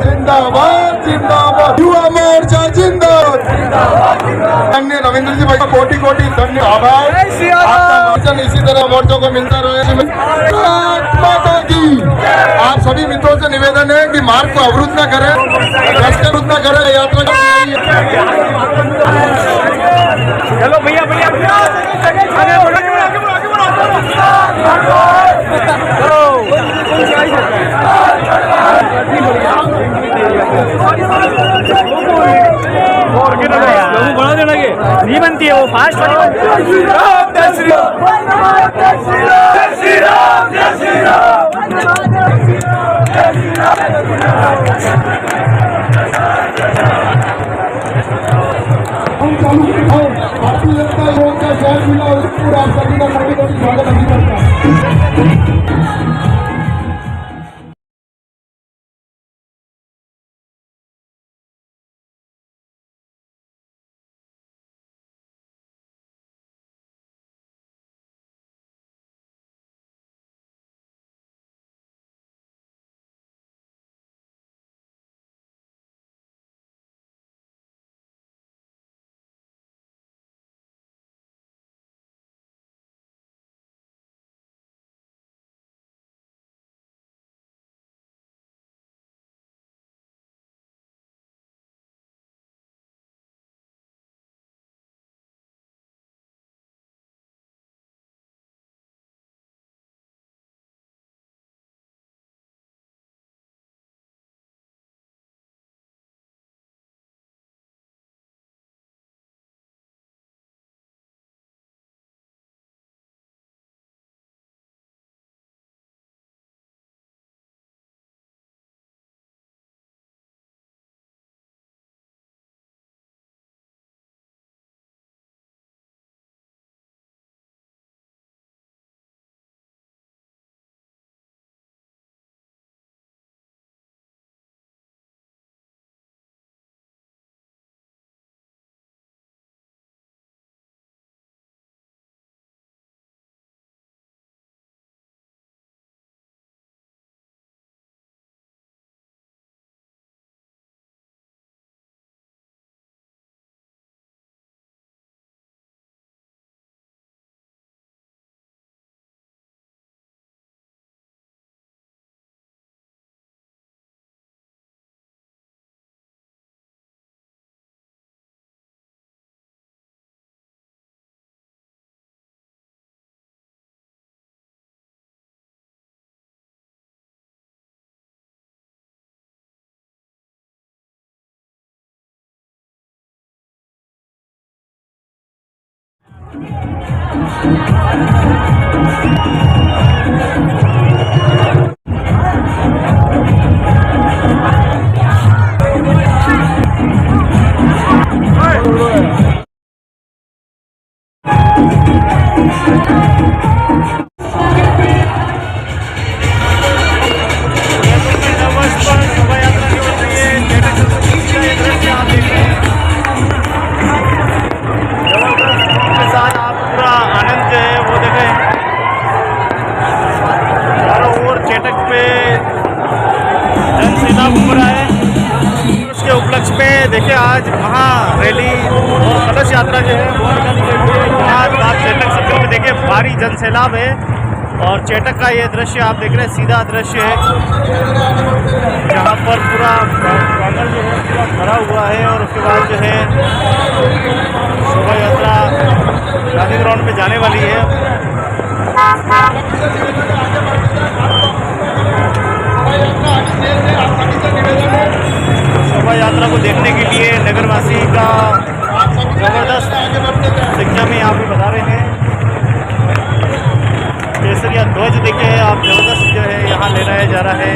[SPEAKER 2] जिंदाबाद, जिंदाबाद। युवा मोर्चा जिंदाबाद। अन्य रविंद्र जी भाई का कोटि कोटि धन्यवाद। आपका मोर्चा इसी तरह मोर्चों को मिलता रहे। माता की आप सभी मित्रों से निवेदन है कि मार्ग को अवरुद्ध न करें, अवरुद्ध न करें। यात्रा चलो भैया भैया आगे बढ़ो, आगे बढ़ो, आगे बढ़ो। बढ़ा देना के नहीं बनती है वो फास्ट वाली। जय श्री राम, जय श्री राम, जय श्री राम, जय श्री राम, जय श्री राम। हम चालू भारतीय जनता योग का शहर जिला उदयपुर आप सभी का स्वागत करता हूँ।
[SPEAKER 1] उसके उपलक्ष्य में देखिए आज वहाँ रैली और कलश यात्रा जो है वो निकाली गई है। यहाँ आप चेटक सर्कल में देखिए भारी जन सैलाब है और चेटक का ये दृश्य आप देख रहे हैं, सीधा दृश्य है जहाँ पर पूरा प्रांगण जो है पूरा भरा हुआ है। और उसके बाद जो है शोभा यात्रा गांधी ग्राउंड में जाने वाली है। शोभा यात्रा को देखने के लिए नगरवासी का जबरदस्त संख्या में यहाँ पे बता रहे हैं। केसरिया ध्वज देखिए आप, जबरदस्त जो है यहाँ लहराया जा रहा है।